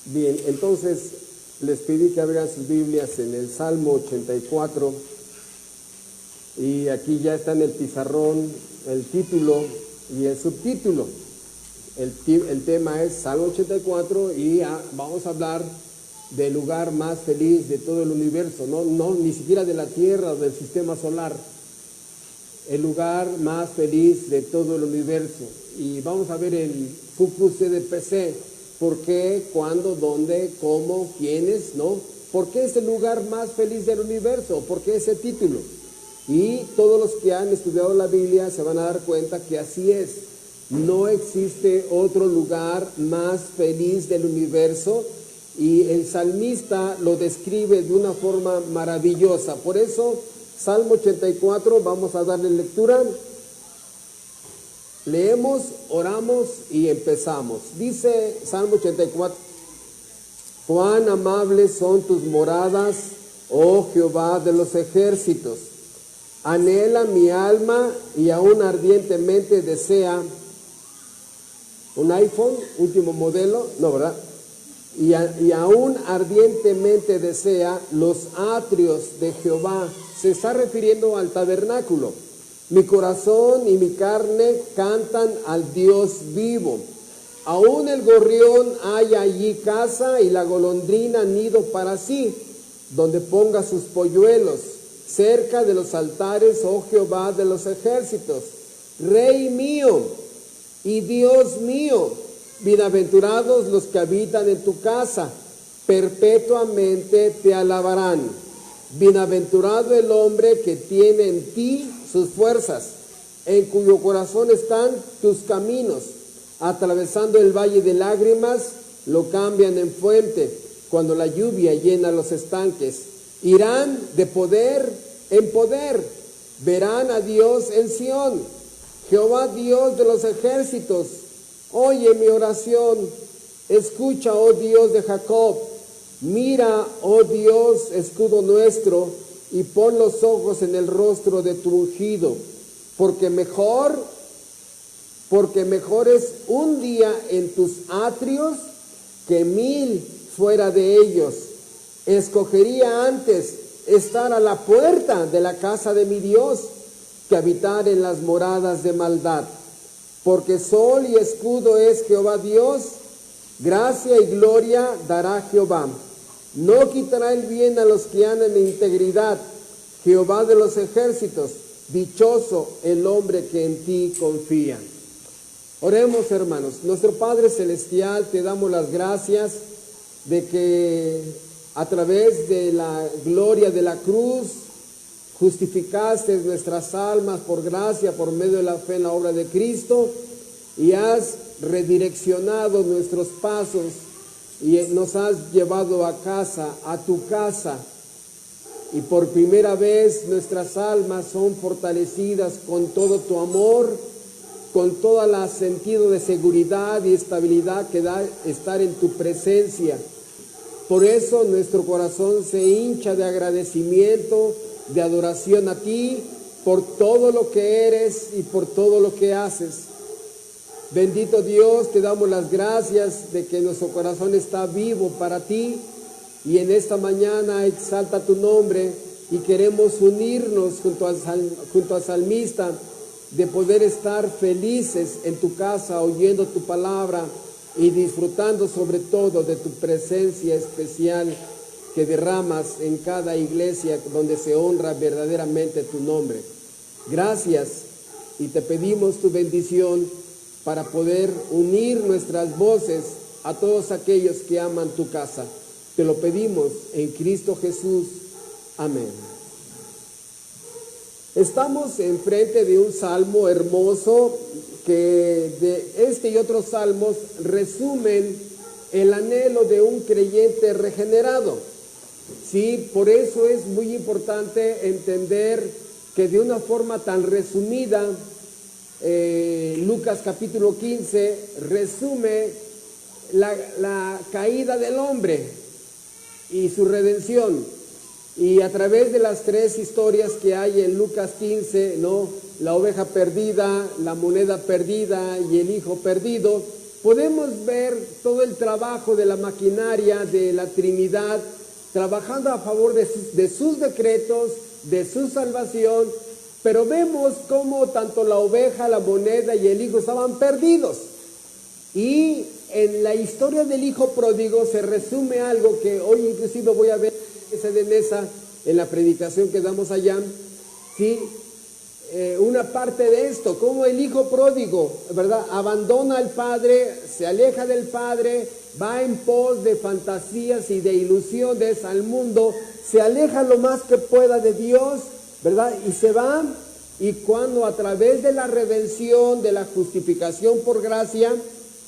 Bien, entonces les pedí que abrieran sus Biblias en el Salmo 84 y aquí ya está en el pizarrón el título y el subtítulo. El tema es Salmo 84 y vamos a hablar del lugar más feliz de todo el universo, no ni siquiera de la Tierra o del sistema solar, el lugar más feliz de todo el universo. Y vamos a ver el QQCDPC, por qué, cuándo, dónde, cómo, quiénes, ¿no? ¿Por qué es el lugar más feliz del universo? ¿Por qué ese título? Y todos los que han estudiado la Biblia se van a dar cuenta que así es. No existe otro lugar más feliz del universo y el salmista lo describe de una forma maravillosa. Por eso, Salmo 84, vamos a darle lectura. Leemos, oramos y empezamos. Dice Salmo 84, cuán amables son tus moradas, oh Jehová de los ejércitos. Anhela mi alma y aún ardientemente desea. ¿Un iPhone? Último modelo, no, ¿verdad? Y aún ardientemente desea los atrios de Jehová. Se está refiriendo al tabernáculo. Mi corazón y mi carne cantan al Dios vivo. Aún el gorrión halla allí casa y la golondrina nido para sí, donde ponga sus polluelos, cerca de los altares, oh Jehová de los ejércitos. Rey mío y Dios mío, bienaventurados los que habitan en tu casa, perpetuamente te alabarán. Bienaventurado el hombre que tiene en ti sus fuerzas, en cuyo corazón están tus caminos. Atravesando el valle de lágrimas, lo cambian en fuente, cuando la lluvia llena los estanques. Irán de poder en poder, verán a Dios en Sión. Jehová Dios de los ejércitos, oye mi oración, escucha, oh Dios de Jacob. Mira, oh Dios, escudo nuestro, y pon los ojos en el rostro de tu ungido, porque mejor es un día en tus atrios que 1000 fuera de ellos. Escogería antes estar a la puerta de la casa de mi Dios que habitar en las moradas de maldad, porque sol y escudo es Jehová Dios, gracia y gloria dará Jehová. No quitará el bien a los que andan en integridad. Jehová de los ejércitos, dichoso el hombre que en ti confía. Oremos, hermanos. Nuestro Padre Celestial, te damos las gracias de que a través de la gloria de la cruz justificaste nuestras almas por gracia, por medio de la fe en la obra de Cristo, y has redireccionado nuestros pasos y nos has llevado a casa, a tu casa, y por primera vez nuestras almas son fortalecidas con todo tu amor, con todo el sentido de seguridad y estabilidad que da estar en tu presencia. Por eso nuestro corazón se hincha de agradecimiento, de adoración a ti, por todo lo que eres y por todo lo que haces. Bendito Dios, te damos las gracias de que nuestro corazón está vivo para ti, y en esta mañana exalta tu nombre y queremos unirnos junto al salmista, de poder estar felices en tu casa oyendo tu palabra y disfrutando sobre todo de tu presencia especial que derramas en cada iglesia donde se honra verdaderamente tu nombre. Gracias, y te pedimos tu bendición para poder unir nuestras voces a todos aquellos que aman tu casa. Te lo pedimos en Cristo Jesús. Amén. Estamos enfrente de un salmo hermoso que de este y otros salmos resumen el anhelo de un creyente regenerado. Sí, por eso es muy importante entender que de una forma tan resumida, Lucas capítulo 15 resume la caída del hombre y su redención. Y a través de las tres historias que hay en Lucas 15, ¿no? La oveja perdida, la moneda perdida y el hijo perdido, podemos ver todo el trabajo de la maquinaria de la Trinidad, trabajando a favor de sus decretos, de su salvación, pero vemos cómo tanto la oveja, la moneda y el hijo estaban perdidos. Y en la historia del hijo pródigo se resume algo que hoy inclusive voy a ver en la predicación que damos allá, ¿sí? Una parte de esto, como el hijo pródigo, ¿verdad?, abandona al padre, se aleja del padre, va en pos de fantasías y de ilusiones al mundo, se aleja lo más que pueda de Dios, ¿verdad?, y se va. Y cuando a través de la redención, de la justificación por gracia,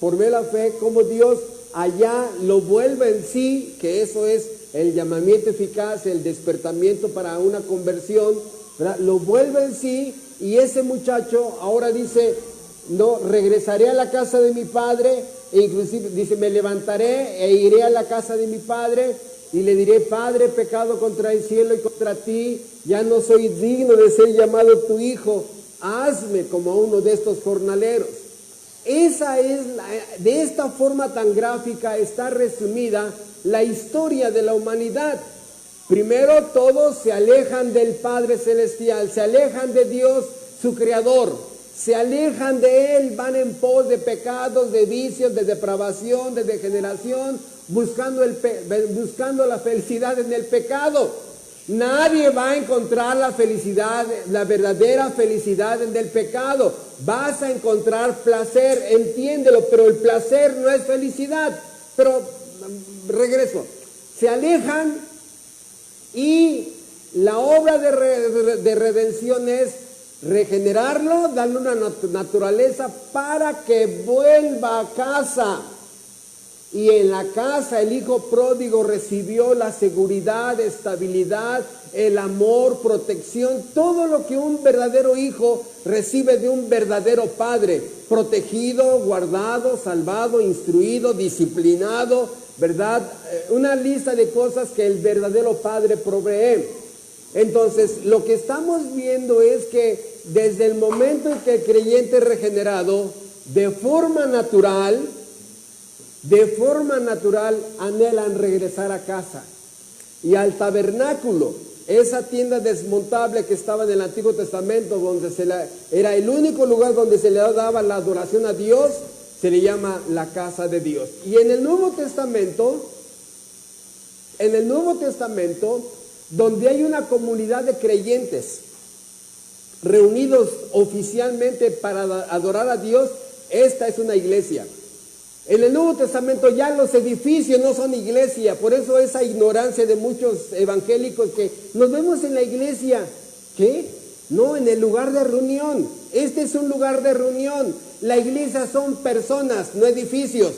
por ver la fe, como Dios allá lo vuelve en sí, que eso es el llamamiento eficaz, el despertamiento para una conversión, ¿verdad?, lo vuelve en sí, y ese muchacho ahora dice, no, regresaré a la casa de mi padre, e inclusive dice, me levantaré e iré a la casa de mi padre, y le diré, Padre, he pecado contra el cielo y contra ti, ya no soy digno de ser llamado tu hijo, hazme como uno de estos jornaleros. De esta forma tan gráfica está resumida la historia de la humanidad. Primero todos se alejan del Padre Celestial, se alejan de Dios, su Creador, se alejan de Él, van en pos de pecados, de vicios, de depravación, de degeneración, buscando la felicidad en el pecado. Nadie va a encontrar la felicidad, la verdadera felicidad en el pecado. Vas a encontrar placer, entiéndelo, pero el placer no es felicidad. Pero regreso, se alejan y la obra de redención es regenerarlo, darle una naturaleza para que vuelva a casa. Y en la casa el hijo pródigo recibió la seguridad, estabilidad, el amor, protección, todo lo que un verdadero hijo recibe de un verdadero padre, protegido, guardado, salvado, instruido, disciplinado, ¿verdad? Una lista de cosas que el verdadero padre provee. Entonces, lo que estamos viendo es que desde el momento en que el creyente es regenerado, de forma natural anhelan regresar a casa y al tabernáculo, esa tienda desmontable que estaba en el Antiguo Testamento, donde era el único lugar donde se le daba la adoración a Dios, se le llama la casa de Dios. Y en el Nuevo Testamento, donde hay una comunidad de creyentes reunidos oficialmente para adorar a Dios, esta es una iglesia. En el Nuevo Testamento ya los edificios no son iglesia, por eso esa ignorancia de muchos evangélicos que nos vemos en la iglesia. ¿Qué? No, en el lugar de reunión. Este es un lugar de reunión. La iglesia son personas, no edificios.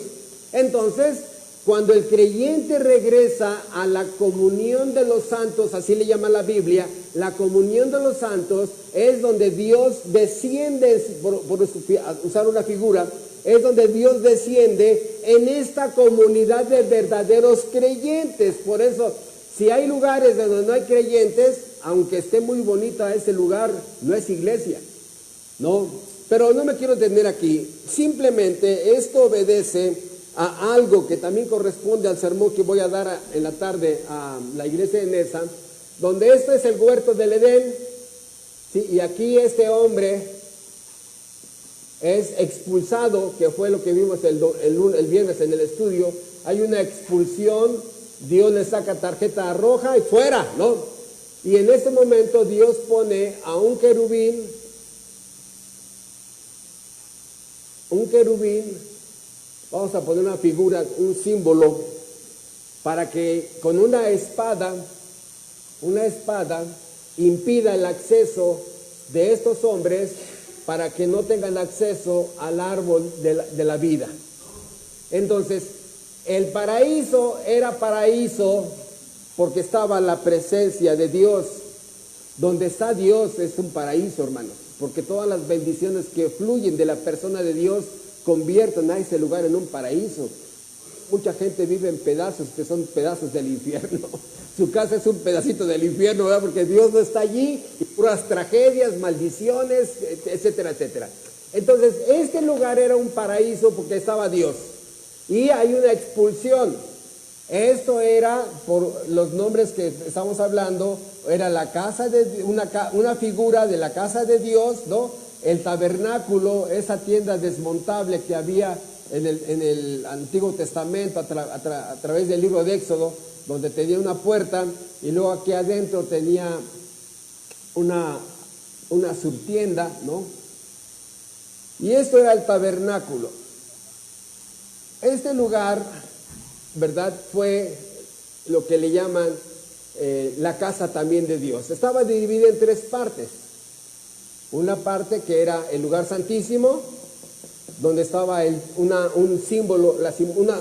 Entonces, cuando el creyente regresa a la comunión de los santos, así le llama la Biblia, la comunión de los santos es donde Dios desciende, por usar una figura, es donde Dios desciende en esta comunidad de verdaderos creyentes. Por eso, si hay lugares donde no hay creyentes, aunque esté muy bonita ese lugar, no es iglesia, ¿no? Pero no me quiero detener aquí. Simplemente esto obedece a algo que también corresponde al sermón que voy a dar en la tarde a la iglesia de Nesa, donde esto es el huerto del Edén, ¿sí? Y aquí este hombre es expulsado, que fue lo que vimos el viernes en el estudio. Hay una expulsión, Dios le saca tarjeta roja y fuera, ¿no? Y en ese momento Dios pone a un querubín, vamos a poner una figura, un símbolo, para que con una espada impida el acceso de estos hombres, para que no tengan acceso al árbol de la vida. Entonces, el paraíso era paraíso porque estaba la presencia de Dios. Donde está Dios es un paraíso, hermanos, porque todas las bendiciones que fluyen de la persona de Dios convierten a ese lugar en un paraíso. Mucha gente vive en pedazos que son pedazos del infierno. Su casa es un pedacito del infierno, ¿verdad? Porque Dios no está allí, y puras tragedias, maldiciones, etcétera, etcétera. Entonces, este lugar era un paraíso porque estaba Dios. Y hay una expulsión. Esto era, por los nombres que estamos hablando, era la casa de una figura de la casa de Dios, ¿no? El tabernáculo, esa tienda desmontable que había en el Antiguo Testamento a través del libro de Éxodo, donde tenía una puerta y luego aquí adentro tenía una subtienda, ¿no? Y esto era el tabernáculo. Este lugar, ¿verdad?, fue lo que le llaman la casa también de Dios. Estaba dividida en tres partes. Una parte que era el lugar santísimo, donde estaba un símbolo,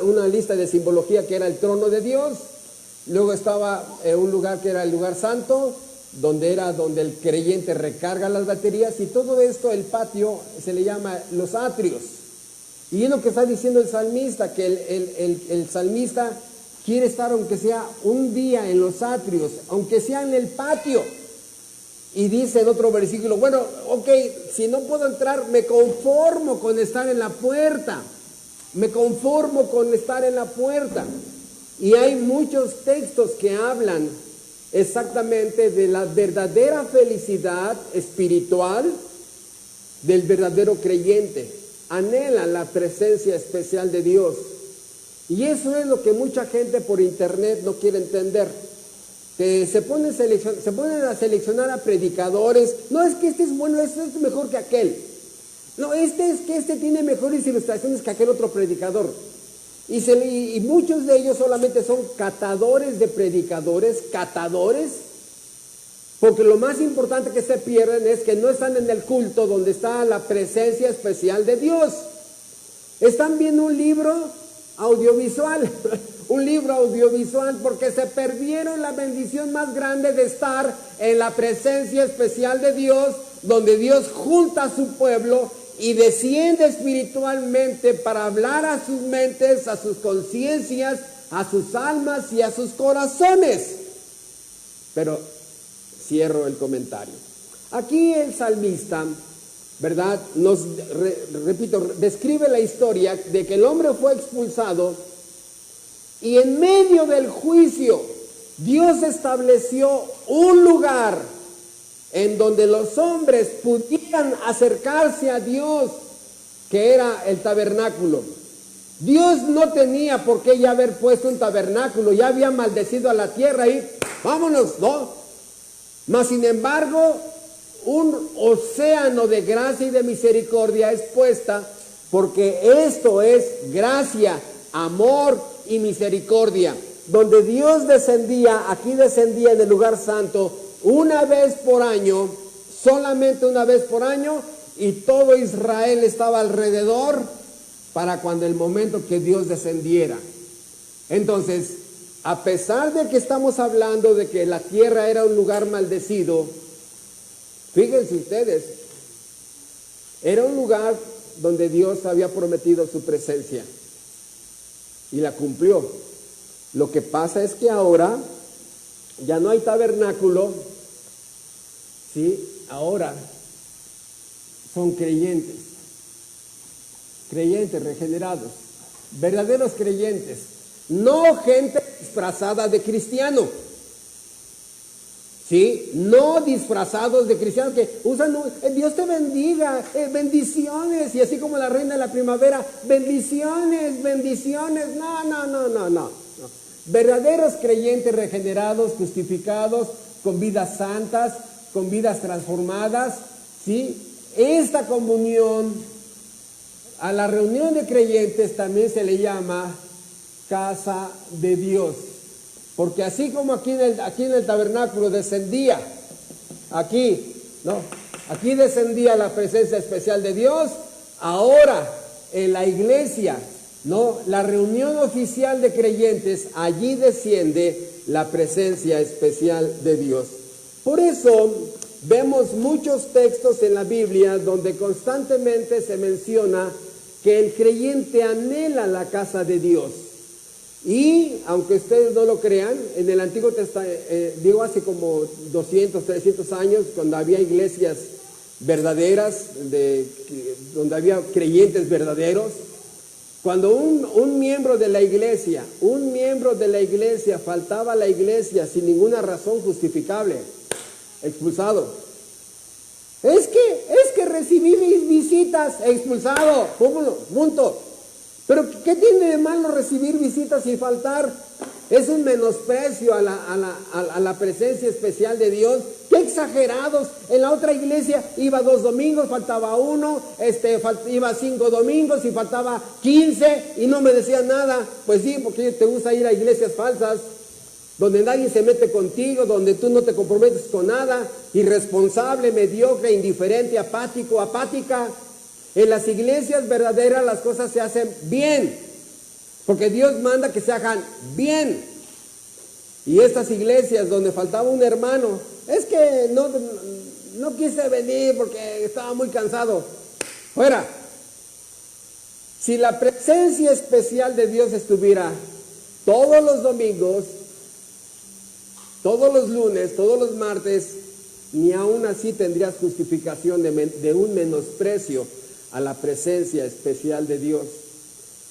una lista de simbología que era el trono de Dios. Luego estaba un lugar que era el lugar santo, donde el creyente recarga las baterías, y todo esto, el patio, se le llama los atrios. Y es lo que está diciendo el salmista, que el salmista quiere estar, aunque sea un día, en los atrios, aunque sea en el patio. Y dice en otro versículo, bueno, ok, si no puedo entrar, me conformo con estar en la puerta. Me conformo con estar en la puerta. Y hay muchos textos que hablan exactamente de la verdadera felicidad espiritual del verdadero creyente. Anhela la presencia especial de Dios. Y eso es lo que mucha gente por internet no quiere entender. Que se ponen a seleccionar a predicadores. No, es que este es bueno, este es mejor que aquel. No, este tiene mejores ilustraciones que aquel otro predicador. Y muchos de ellos solamente son catadores de predicadores, porque lo más importante que se pierden es que no están en el culto donde está la presencia especial de Dios. Están viendo un libro audiovisual, porque se perdieron la bendición más grande de estar en la presencia especial de Dios, donde Dios junta a su pueblo y desciende espiritualmente para hablar a sus mentes, a sus conciencias, a sus almas y a sus corazones. Pero cierro el comentario. Aquí el salmista, ¿verdad?, repito, describe la historia de que el hombre fue expulsado y en medio del juicio Dios estableció un lugar en donde los hombres pudieran acercarse a Dios, que era el tabernáculo. Dios no tenía por qué ya haber puesto un tabernáculo, ya había maldecido a la tierra y vámonos, ¿no? Mas sin embargo, un océano de gracia y de misericordia es puesta, porque esto es gracia, amor y misericordia, donde Dios descendía en el lugar santo una vez por año, solamente una vez por año, y todo Israel estaba alrededor para cuando el momento que Dios descendiera. Entonces, a pesar de que estamos hablando de que la tierra era un lugar maldecido, fíjense ustedes, era un lugar donde Dios había prometido su presencia y la cumplió. Lo que pasa es que ahora ya no hay tabernáculo, ¿sí? Ahora son creyentes regenerados, verdaderos creyentes, no gente disfrazada de cristiano, ¿sí? No disfrazados de cristianos que usan, Dios te bendiga, bendiciones, y así como la reina de la primavera, bendiciones, no. Verdaderos creyentes regenerados, justificados, con vidas santas, con vidas transformadas, ¿sí? Esta comunión, a la reunión de creyentes también se le llama casa de Dios, porque así como aquí en el tabernáculo descendía, aquí descendía la presencia especial de Dios, ahora en la iglesia, ¿no?, la reunión oficial de creyentes, allí desciende la presencia especial de Dios. Por eso vemos muchos textos en la Biblia donde constantemente se menciona que el creyente anhela la casa de Dios. Y aunque ustedes no lo crean, en el Antiguo Testamento, digo hace como 200, 300 años, cuando había iglesias verdaderas, donde había creyentes verdaderos. Cuando un miembro de la iglesia faltaba a la iglesia sin ninguna razón justificable, expulsado. Es que recibí mis visitas, expulsado, punto. Pero ¿qué tiene de malo recibir visitas y faltar? Es un menosprecio a la presencia especial de Dios. ¡Qué exagerados! En la otra iglesia iba 2 domingos, faltaba 1, iba 5 domingos y faltaba 15 y no me decían nada. Pues sí, porque te gusta ir a iglesias falsas, donde nadie se mete contigo, donde tú no te comprometes con nada, irresponsable, mediocre, indiferente, apático, apática. En las iglesias verdaderas las cosas se hacen bien, porque Dios manda que se hagan bien. Y estas iglesias donde faltaba un hermano, es que no quise venir porque estaba muy cansado. Fuera. Si la presencia especial de Dios estuviera todos los domingos, todos los lunes, todos los martes, ni aún así tendrías justificación de un menosprecio a la presencia especial de Dios.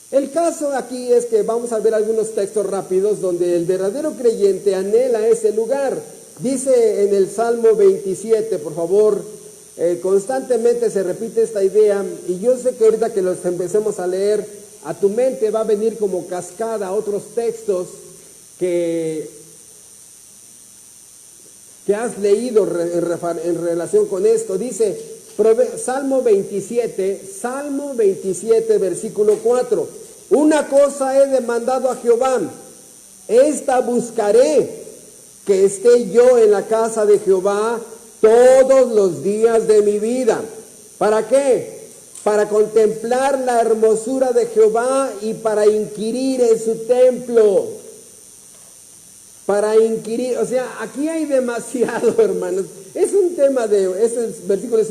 El caso aquí es que vamos a ver algunos textos rápidos donde el verdadero creyente anhela ese lugar. Dice en el Salmo 27, por favor, constantemente se repite esta idea, y yo sé que ahorita que los empecemos a leer, a tu mente va a venir como cascada otros textos que has leído en relación con esto. Dice Salmo 27, versículo 4. Una cosa he demandado a Jehová, esta buscaré, que esté yo en la casa de Jehová todos los días de mi vida. ¿Para qué? Para contemplar la hermosura de Jehová y para inquirir en su templo. Para inquirir, o sea, aquí hay demasiado, hermanos. Es un tema ese versículo es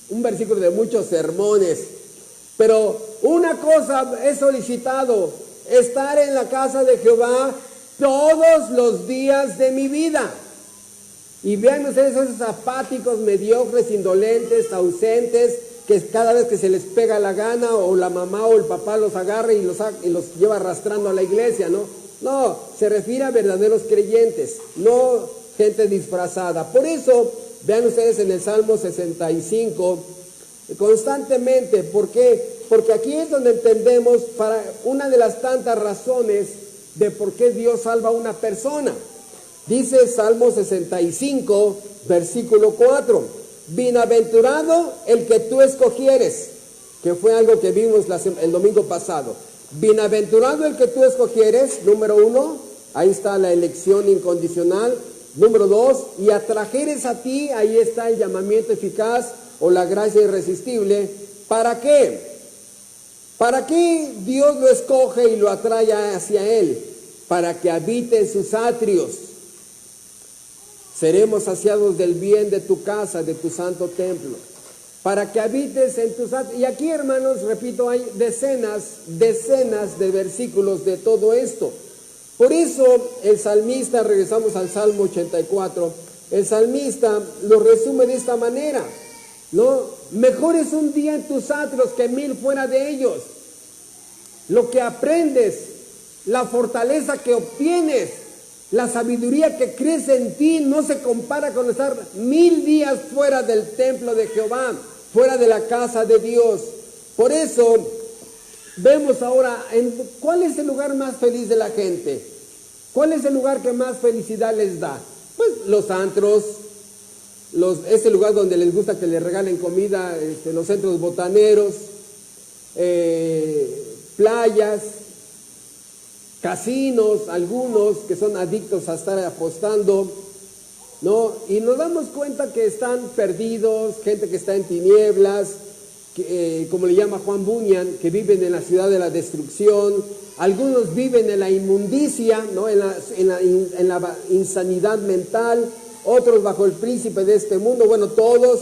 un versículo de muchos sermones. Pero una cosa he solicitado, estar en la casa de Jehová todos los días de mi vida. Y vean ustedes esos apáticos, mediocres, indolentes, ausentes, que cada vez que se les pega la gana, o la mamá o el papá los agarra y los lleva arrastrando a la iglesia, ¿no? No, se refiere a verdaderos creyentes, no gente disfrazada. Por eso, vean ustedes en el Salmo 65, constantemente, ¿por qué? Porque aquí es donde entendemos para una de las tantas razones de por qué Dios salva a una persona. Dice Salmo 65, versículo 4, bienaventurado el que tú escogieres, que fue algo que vimos el domingo pasado. Bienaventurado el que tú escogieres, número 1, ahí está la elección incondicional. Número 2, y atrajeres a ti, ahí está el llamamiento eficaz o la gracia irresistible. ¿Para qué? ¿Para qué Dios lo escoge y lo atrae hacia Él? Para que habite en sus atrios. Seremos saciados del bien de tu casa, de tu santo templo. Para que habites en tus atrios. Y aquí, hermanos, repito, hay decenas de versículos de todo esto. Por eso el salmista, regresamos al Salmo 84, el salmista lo resume de esta manera, ¿no? Mejor es un día en tus atrios que 1000 fuera de ellos. Lo que aprendes, la fortaleza que obtienes, la sabiduría que crece en ti no se compara con estar 1000 días fuera del templo de Jehová, fuera de la casa de Dios. Por eso vemos ahora cuál es el lugar más feliz de la gente. ¿Cuál es el lugar que más felicidad les da? Pues los antros, ese lugar donde les gusta que les regalen comida, los centros botaneros, playas, casinos, algunos que son adictos a estar apostando, ¿no? Y nos damos cuenta que están perdidos, gente que está en tinieblas, como le llama Juan Bunyan, que viven en la ciudad de la destrucción. Algunos viven en la inmundicia, ¿no? en la insanidad mental, otros bajo el príncipe de este mundo, bueno, todos,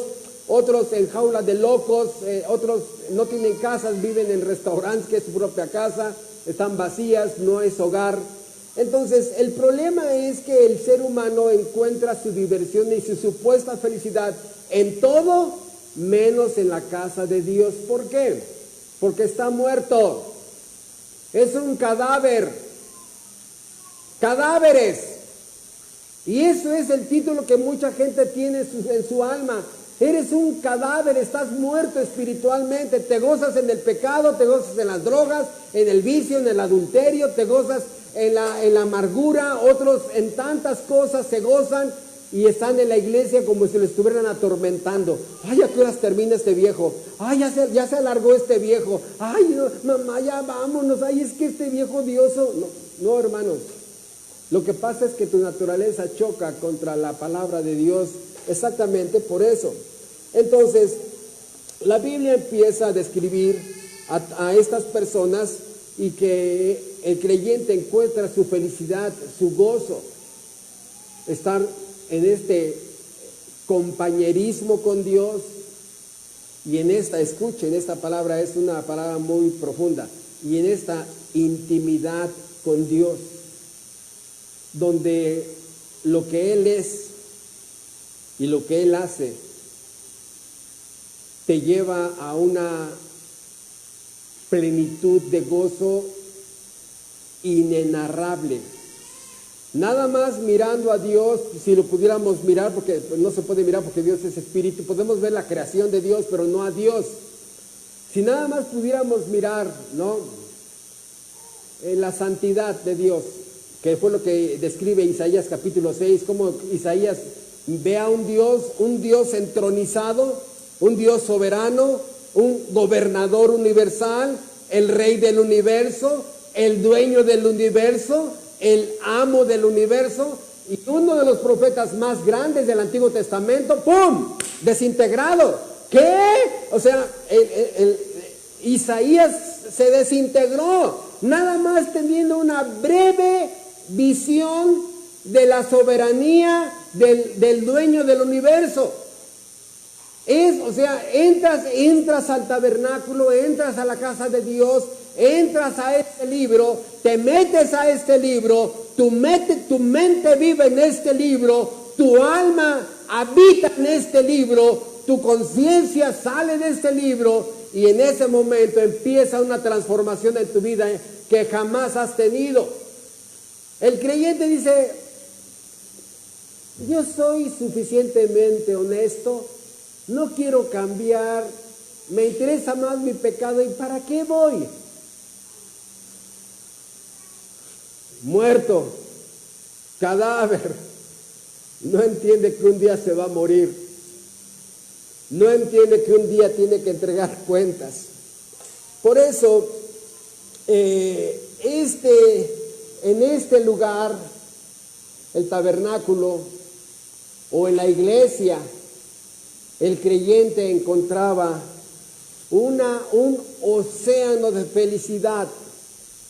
otros en jaula de locos, otros no tienen casas, viven en restaurantes, que es su propia casa, están vacías, no es hogar. Entonces, el problema es que el ser humano encuentra su diversión y su supuesta felicidad en todo menos en la casa de Dios. ¿Por qué? Porque está muerto. Es un cadáver. Cadáveres. Y eso es el título que mucha gente tiene en su alma. Eres un cadáver, estás muerto espiritualmente. Te gozas en el pecado, te gozas en las drogas, en el vicio, en el adulterio, te gozas en la amargura. Otros en tantas cosas se gozan y están en la iglesia como si lo estuvieran atormentando. Ay, ¿a qué horas termina este viejo? Ay, ya se alargó este viejo. Ay, no, mamá, ya vámonos. Ay, es que este viejo odioso. No, hermanos. Lo que pasa es que tu naturaleza choca contra la palabra de Dios exactamente por eso. Entonces, la Biblia empieza a describir a estas personas y que el creyente encuentra su felicidad, su gozo, estar en este compañerismo con Dios y en escuchen, esta palabra es una palabra muy profunda, y en esta intimidad con Dios, donde lo que Él es y lo que Él hace te lleva a una plenitud de gozo inenarrable. Nada más mirando a Dios, si lo pudiéramos mirar, porque no se puede mirar porque Dios es espíritu, podemos ver la creación de Dios, pero no a Dios. Si nada más pudiéramos mirar, ¿no?, la santidad de Dios, que fue lo que describe Isaías capítulo 6, como Isaías ve a un Dios entronizado, un Dios soberano, un gobernador universal, el rey del universo, el dueño del universo, el amo del universo, y uno de los profetas más grandes del Antiguo Testamento, ¡pum!, desintegrado. ¿Qué? O sea, Isaías se desintegró, nada más teniendo una breve visión de la soberanía del dueño del universo. O sea, entras al tabernáculo, entras a la casa de Dios, entras a este libro, te metes a este libro, tu mente vive en este libro, tu alma habita en este libro, tu conciencia sale de este libro, y en ese momento empieza una transformación en tu vida que jamás has tenido. El creyente dice: yo soy suficientemente honesto, no quiero cambiar, me interesa más mi pecado, ¿y para qué voy? Muerto, cadáver, no entiende que un día se va a morir, no entiende que un día tiene que entregar cuentas. Por eso, en este lugar, el tabernáculo o en la iglesia, el creyente encontraba un océano de felicidad,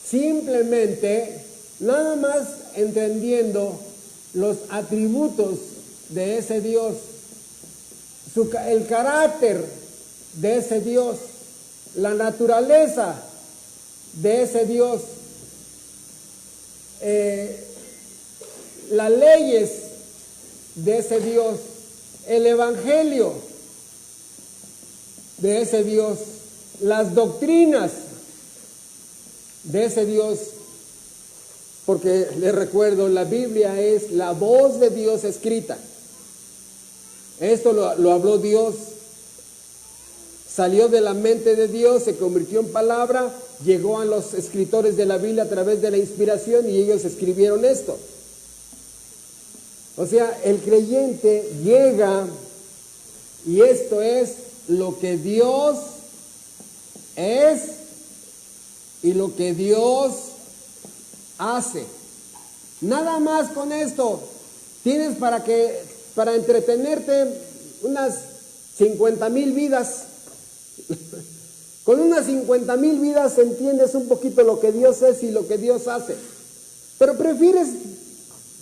simplemente nada más entendiendo los atributos de ese Dios, el carácter de ese Dios, la naturaleza de ese Dios, las leyes de ese Dios, el evangelio de ese Dios, las doctrinas de ese Dios. Porque les recuerdo, la Biblia es la voz de Dios escrita. Esto lo habló Dios, salió de la mente de Dios, se convirtió en palabra, llegó a los escritores de la Biblia a través de la inspiración y ellos escribieron esto. O sea, el creyente llega y esto es lo que Dios es y lo que Dios hace. Nada más con esto tienes para entretenerte unas 50,000 vidas. Con unas 50,000 vidas entiendes un poquito lo que Dios es y lo que Dios hace. Pero prefieres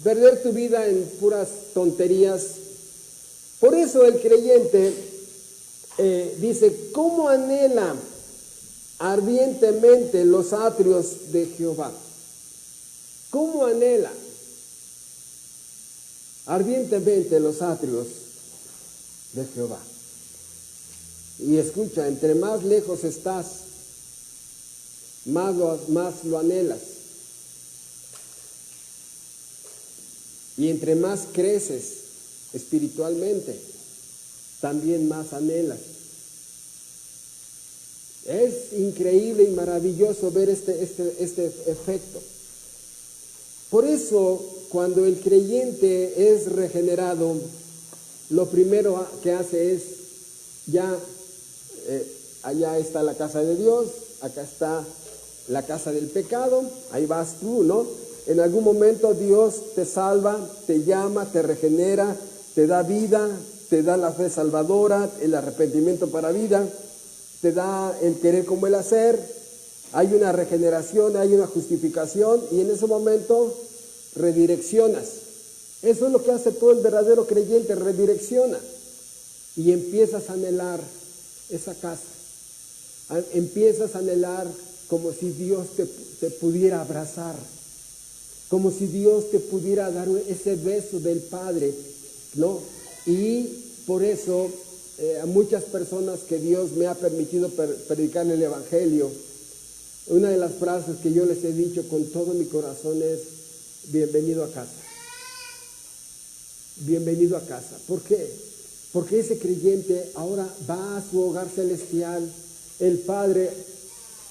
perder tu vida en puras tonterías. Por eso el creyente dice: ¿cómo anhela ardientemente los atrios de Jehová? ¿Cómo anhela ardientemente los atrios de Jehová. Y escucha, entre más lejos estás, más lo anhelas. Y entre más creces espiritualmente, también más anhelas. Es increíble y maravilloso ver este efecto. Por eso, cuando el creyente es regenerado, lo primero que hace es, allá está la casa de Dios, acá está la casa del pecado, ahí vas tú, ¿no? En algún momento Dios te salva, te llama, te regenera, te da vida, te da la fe salvadora, el arrepentimiento para vida, te da el querer como el hacer, hay una regeneración, hay una justificación, y en ese momento redireccionas. Eso es lo que hace todo el verdadero creyente, redirecciona, y empiezas a anhelar esa casa, empiezas a anhelar como si Dios te pudiera abrazar, como si Dios te pudiera dar ese beso del Padre, ¿no? Y por eso a muchas personas que Dios me ha permitido predicar el Evangelio, una de las frases que yo les he dicho con todo mi corazón es: bienvenido a casa. Bienvenido a casa. ¿Por qué? Porque ese creyente ahora va a su hogar celestial, el Padre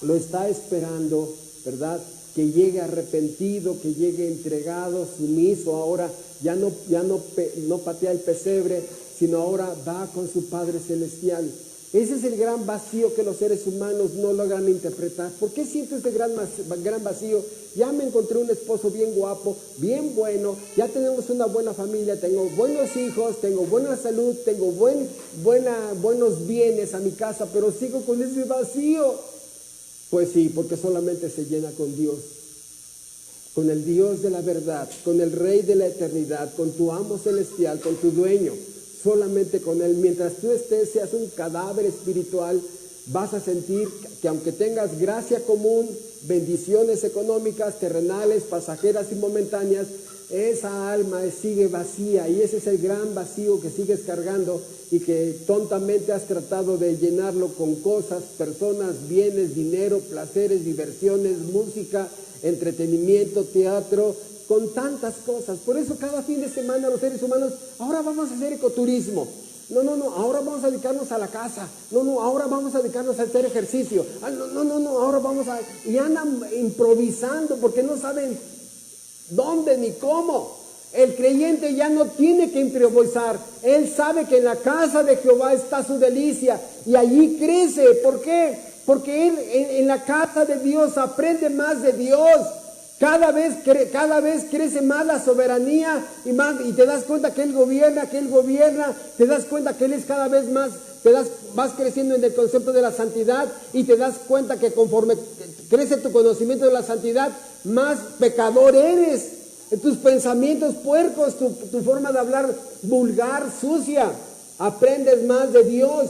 lo está esperando, ¿verdad? Que llegue arrepentido, que llegue entregado, sumiso, ahora ya no patea el pesebre, sino ahora va con su Padre celestial. Ese es el gran vacío que los seres humanos no logran interpretar. ¿Por qué siento ese gran vacío? Ya me encontré un esposo bien guapo, bien bueno, ya tenemos una buena familia, tengo buenos hijos, tengo buena salud, tengo buenos bienes a mi casa, pero sigo con ese vacío. Pues sí, porque solamente se llena con Dios, con el Dios de la verdad, con el Rey de la eternidad, con tu amo celestial, con tu dueño. Solamente con Él. Mientras tú seas un cadáver espiritual, vas a sentir que aunque tengas gracia común, bendiciones económicas, terrenales, pasajeras y momentáneas, esa alma sigue vacía, y ese es el gran vacío que sigues cargando y que tontamente has tratado de llenarlo con cosas, personas, bienes, dinero, placeres, diversiones, música, entretenimiento, teatro, con tantas cosas. Por eso cada fin de semana los seres humanos, ahora vamos a hacer ecoturismo, no, ahora vamos a dedicarnos a la casa, no, ahora vamos a dedicarnos a hacer ejercicio, no, ahora vamos a... Y andan improvisando porque no saben dónde ni cómo. El creyente ya no tiene que improvisar, él sabe que en la casa de Jehová está su delicia y allí crece. ¿Por qué? Porque él en la casa de Dios aprende más de Dios. Cada vez crece más la soberanía y te das cuenta que Él gobierna, te das cuenta que Él es cada vez más, vas creciendo en el concepto de la santidad, y te das cuenta que conforme crece tu conocimiento de la santidad, más pecador eres. Tus pensamientos puercos, tu forma de hablar vulgar, sucia, aprendes más de Dios.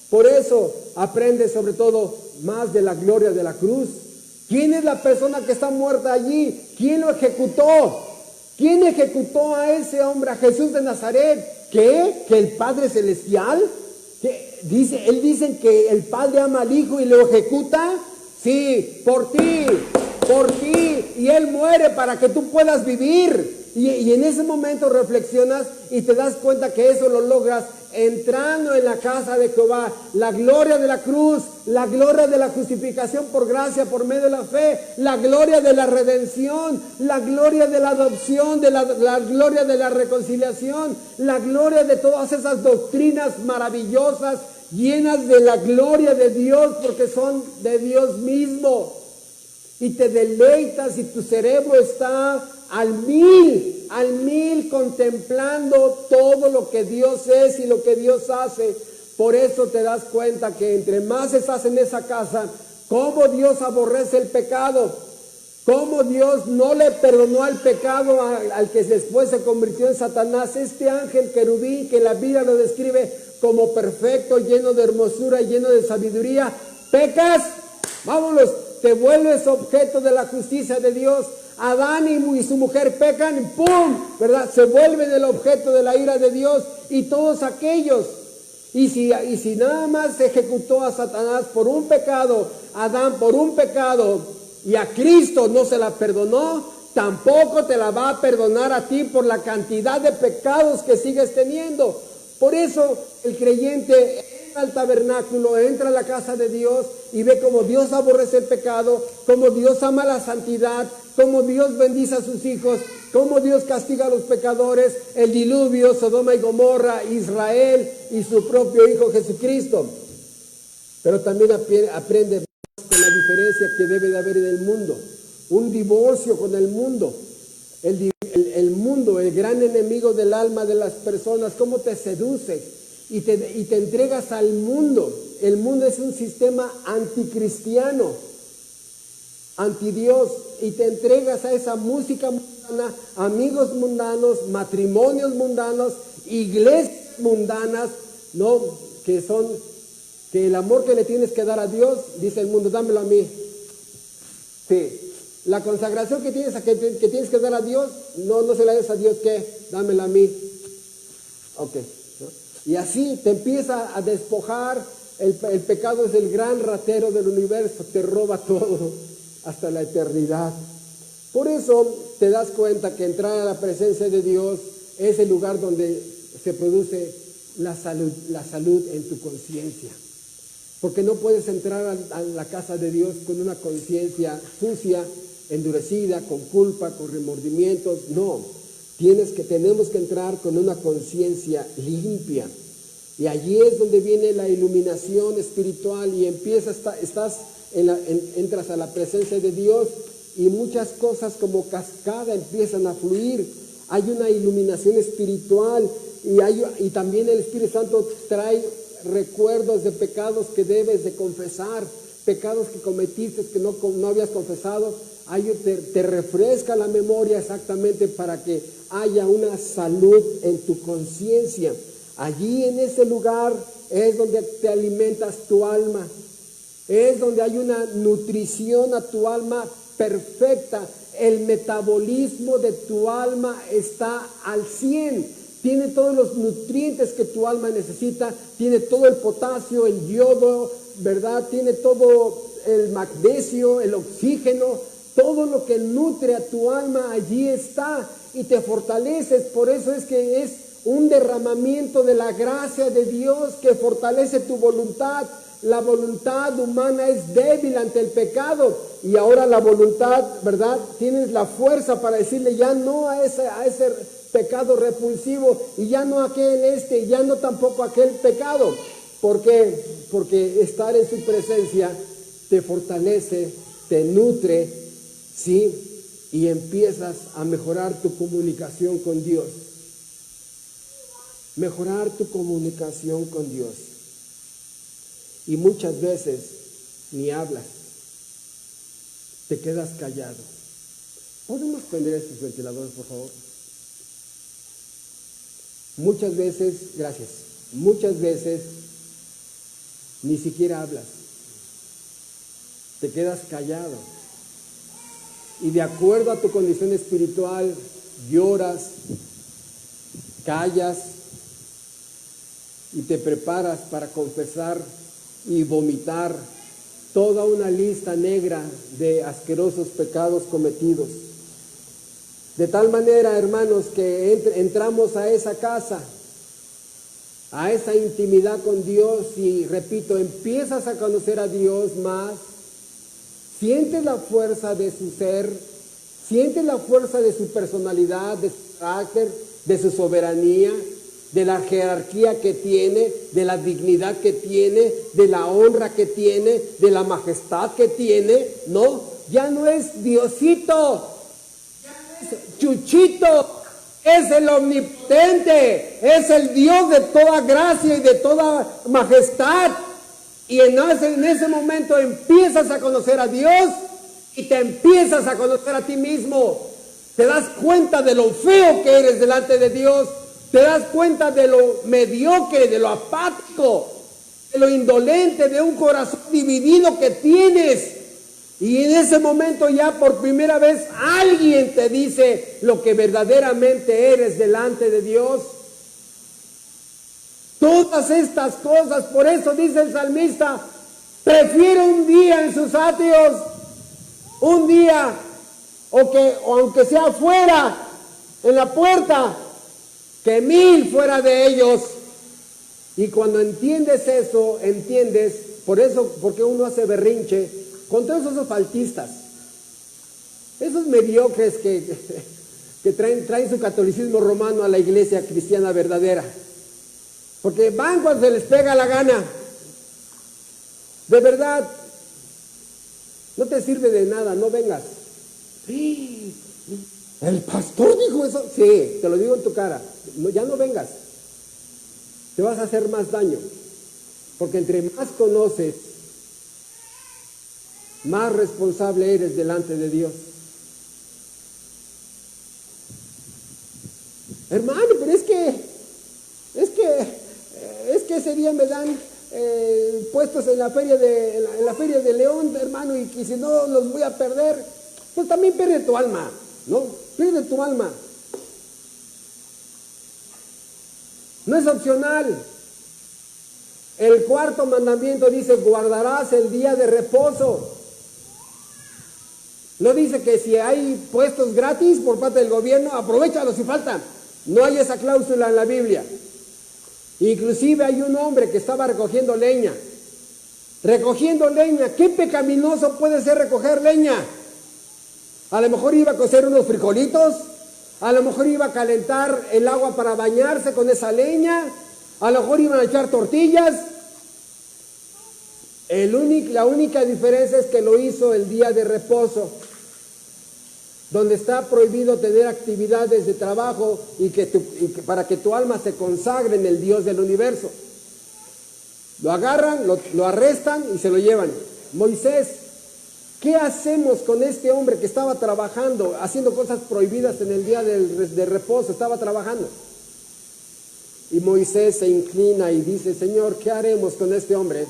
Por eso aprendes sobre todo más de la gloria de la cruz. ¿Quién es la persona que está muerta allí? ¿Quién lo ejecutó? ¿Quién ejecutó a ese hombre, a Jesús de Nazaret? ¿Qué? ¿Que el Padre Celestial? Él dice que el Padre ama al Hijo y lo ejecuta. Sí, por ti, y Él muere para que tú puedas vivir. Y en ese momento reflexionas y te das cuenta que eso lo logras entrando en la casa de Jehová. La gloria de la cruz, la gloria de la justificación por gracia, por medio de la fe, la gloria de la redención, la gloria de la adopción, la gloria de la reconciliación, la gloria de todas esas doctrinas maravillosas, llenas de la gloria de Dios, porque son de Dios mismo. Y te deleitas y tu cerebro está al mil contemplando todo lo que Dios es y lo que Dios hace. Por eso te das cuenta que entre más estás en esa casa, cómo Dios aborrece el pecado, cómo Dios no le perdonó al pecado al que después se convirtió en Satanás. Este ángel querubín que la Biblia lo describe como perfecto, lleno de hermosura, lleno de sabiduría, pecas, vámonos, te vuelves objeto de la justicia de Dios. Adán y su mujer pecan, ¡pum!, ¿verdad? Se vuelven el objeto de la ira de Dios. Y todos aquellos Y si nada más se ejecutó a Satanás por un pecado, a Adán por un pecado, y a Cristo no se la perdonó, tampoco te la va a perdonar a ti por la cantidad de pecados que sigues teniendo. Por eso el creyente entra al tabernáculo, entra a la casa de Dios y ve cómo Dios aborrece el pecado, cómo Dios ama la santidad, cómo Dios bendice a sus hijos, cómo Dios castiga a los pecadores, el diluvio, Sodoma y Gomorra, Israel y su propio Hijo Jesucristo. Pero también aprende con la diferencia que debe de haber en el mundo, un divorcio con el mundo. El mundo, el gran enemigo del alma de las personas, cómo te seduce y te entregas al mundo. El mundo es un sistema anticristiano, antidios, y te entregas a esa música mundana, amigos mundanos, matrimonios mundanos, iglesias mundanas, ¿no? Que el amor que le tienes que dar a Dios, dice el mundo, dámelo a mí. Sí. La consagración que tienes que dar a Dios, no se la des a Dios, ¿qué? Dámela a mí. Ok, ¿no? Y así te empieza a despojar. El pecado es el gran ratero del universo, te roba todo hasta la eternidad. Por eso te das cuenta que entrar a la presencia de Dios es el lugar donde se produce la salud en tu conciencia. Porque no puedes entrar a la casa de Dios con una conciencia sucia, endurecida, con culpa, con remordimientos. No, tenemos que entrar con una conciencia limpia. Y allí es donde viene la iluminación espiritual y entras a la presencia de Dios y muchas cosas como cascada empiezan a fluir. Hay una iluminación espiritual y también el Espíritu Santo trae recuerdos de pecados que debes de confesar, pecados que cometiste que no habías confesado. Te refresca la memoria exactamente para que haya una salud en tu conciencia. Allí en ese lugar es donde te alimentas tu alma, es donde hay una nutrición a tu alma perfecta. El metabolismo de tu alma está al 100, tiene todos los nutrientes que tu alma necesita, tiene todo el potasio, el yodo, ¿verdad? Tiene todo el magnesio, el oxígeno, todo lo que nutre a tu alma allí está y te fortaleces. Por eso es que es un derramamiento de la gracia de Dios que fortalece tu voluntad. La voluntad humana es débil ante el pecado y ahora la voluntad, ¿verdad? Tienes la fuerza para decirle ya no a ese pecado repulsivo y ya no a aquel ya no tampoco a aquel pecado. ¿Por qué? Porque estar en su presencia te fortalece, te nutre, ¿sí? Y empiezas a mejorar tu comunicación con Dios. Mejorar tu comunicación con Dios. Y muchas veces ni hablas, te quedas callado. ¿Podemos prender estos ventiladores, por favor? Muchas veces, gracias, muchas veces ni siquiera hablas, te quedas callado. Y de acuerdo a tu condición espiritual, lloras, callas y te preparas para confesar y vomitar toda una lista negra de asquerosos pecados cometidos. De tal manera, hermanos, que entramos a esa casa, a esa intimidad con Dios y, repito, empiezas a conocer a Dios más, sientes la fuerza de su ser, sientes la fuerza de su personalidad, de su carácter, de su soberanía, de la jerarquía que tiene, de la dignidad que tiene, de la honra que tiene, de la majestad que tiene. No, ya no es Diosito, ya no es Chuchito, es el omnipotente, es el Dios de toda gracia y de toda majestad. Y en ese momento empiezas a conocer a Dios y te empiezas a conocer a ti mismo. Te das cuenta de lo feo que eres delante de Dios. Te das cuenta de lo mediocre, de lo apático, de lo indolente, de un corazón dividido que tienes. Y en ese momento ya por primera vez alguien te dice lo que verdaderamente eres delante de Dios. Todas estas cosas, por eso dice el salmista, prefiero un día en sus atrios, un día, o aunque sea fuera, en la puerta, que 1000 fuera de ellos. Y cuando entiendes eso, entiendes, por eso, porque uno hace berrinche con todos esos faltistas, esos mediocres que traen su catolicismo romano a la iglesia cristiana verdadera. Porque van cuando se les pega la gana. De verdad, no te sirve de nada, no vengas. Sí, el pastor dijo eso. Sí, te lo digo en tu cara. No, ya no vengas. Te vas a hacer más daño. Porque entre más conoces, más responsable eres delante de Dios. Hermano, pero es que ese día me dan puestos en la feria de León, hermano, y si no los voy a perder, pues también pierde tu alma, ¿no? Pierde tu alma. No es opcional. El 4º mandamiento dice, guardarás el día de reposo. No dice que si hay puestos gratis por parte del gobierno, aprovéchalos si faltan. No hay esa cláusula en la Biblia. Inclusive hay un hombre que estaba recogiendo leña. Recogiendo leña. ¿Qué pecaminoso puede ser recoger leña? A lo mejor iba a cocer unos frijolitos. A lo mejor iba a calentar el agua para bañarse con esa leña. A lo mejor iban a echar tortillas. La única diferencia es que lo hizo el día de reposo, donde está prohibido tener actividades de trabajo para que tu alma se consagre en el Dios del universo. Lo agarran, lo arrestan y se lo llevan. Moisés, ¿qué hacemos con este hombre que estaba trabajando, haciendo cosas prohibidas en el día de reposo? Estaba trabajando. Y Moisés se inclina y dice, Señor, ¿qué haremos con este hombre?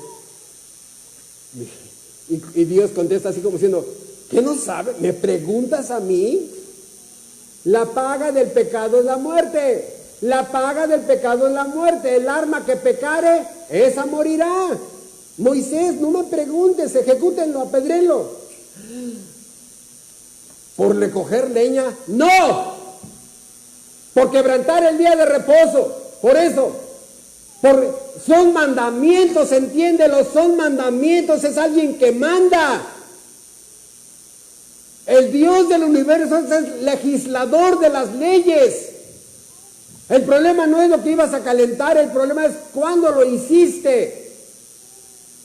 Y Dios contesta así como diciendo, ¿qué no sabe? ¿Me preguntas a mí? La paga del pecado es la muerte. La paga del pecado es la muerte. El alma que pecare, esa morirá. Moisés, no me preguntes, ejecútenlo, apedréenlo. ¿Por recoger leña? ¡No! Por quebrantar el día de reposo. Por eso. Son mandamientos, entiéndelo, son mandamientos, es alguien que manda. El Dios del universo es el legislador de las leyes. El problema no es lo que ibas a calentar, el problema es cuándo lo hiciste.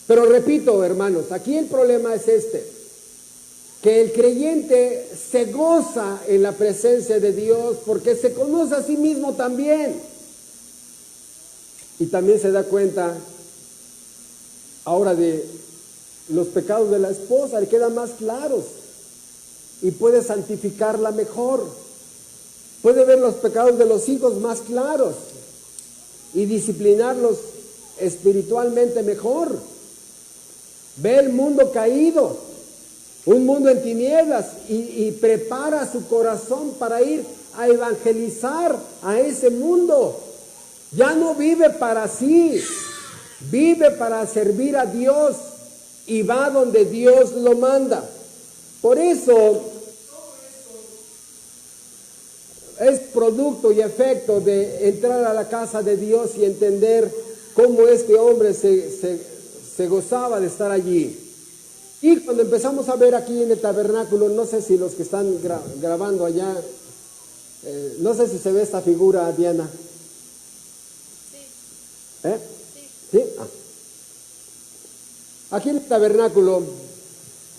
Pero repito, hermanos, aquí el problema es que el creyente se goza en la presencia de Dios porque se conoce a sí mismo también. Y también se da cuenta ahora de los pecados de la esposa, le quedan más claros. Y puede santificarla mejor. Puede ver los pecados de los hijos más claros y disciplinarlos espiritualmente mejor. Ve el mundo caído, un mundo en tinieblas, y prepara su corazón para ir a evangelizar a ese mundo. Ya no vive para sí, vive para servir a Dios y va donde Dios lo manda. Por eso es producto y efecto de entrar a la casa de Dios y entender cómo este hombre se gozaba de estar allí. Y cuando empezamos a ver aquí en el tabernáculo, no sé si los que están grabando allá, no sé si se ve esta figura, Diana. ¿Sí? ¿Sí? Aquí en el tabernáculo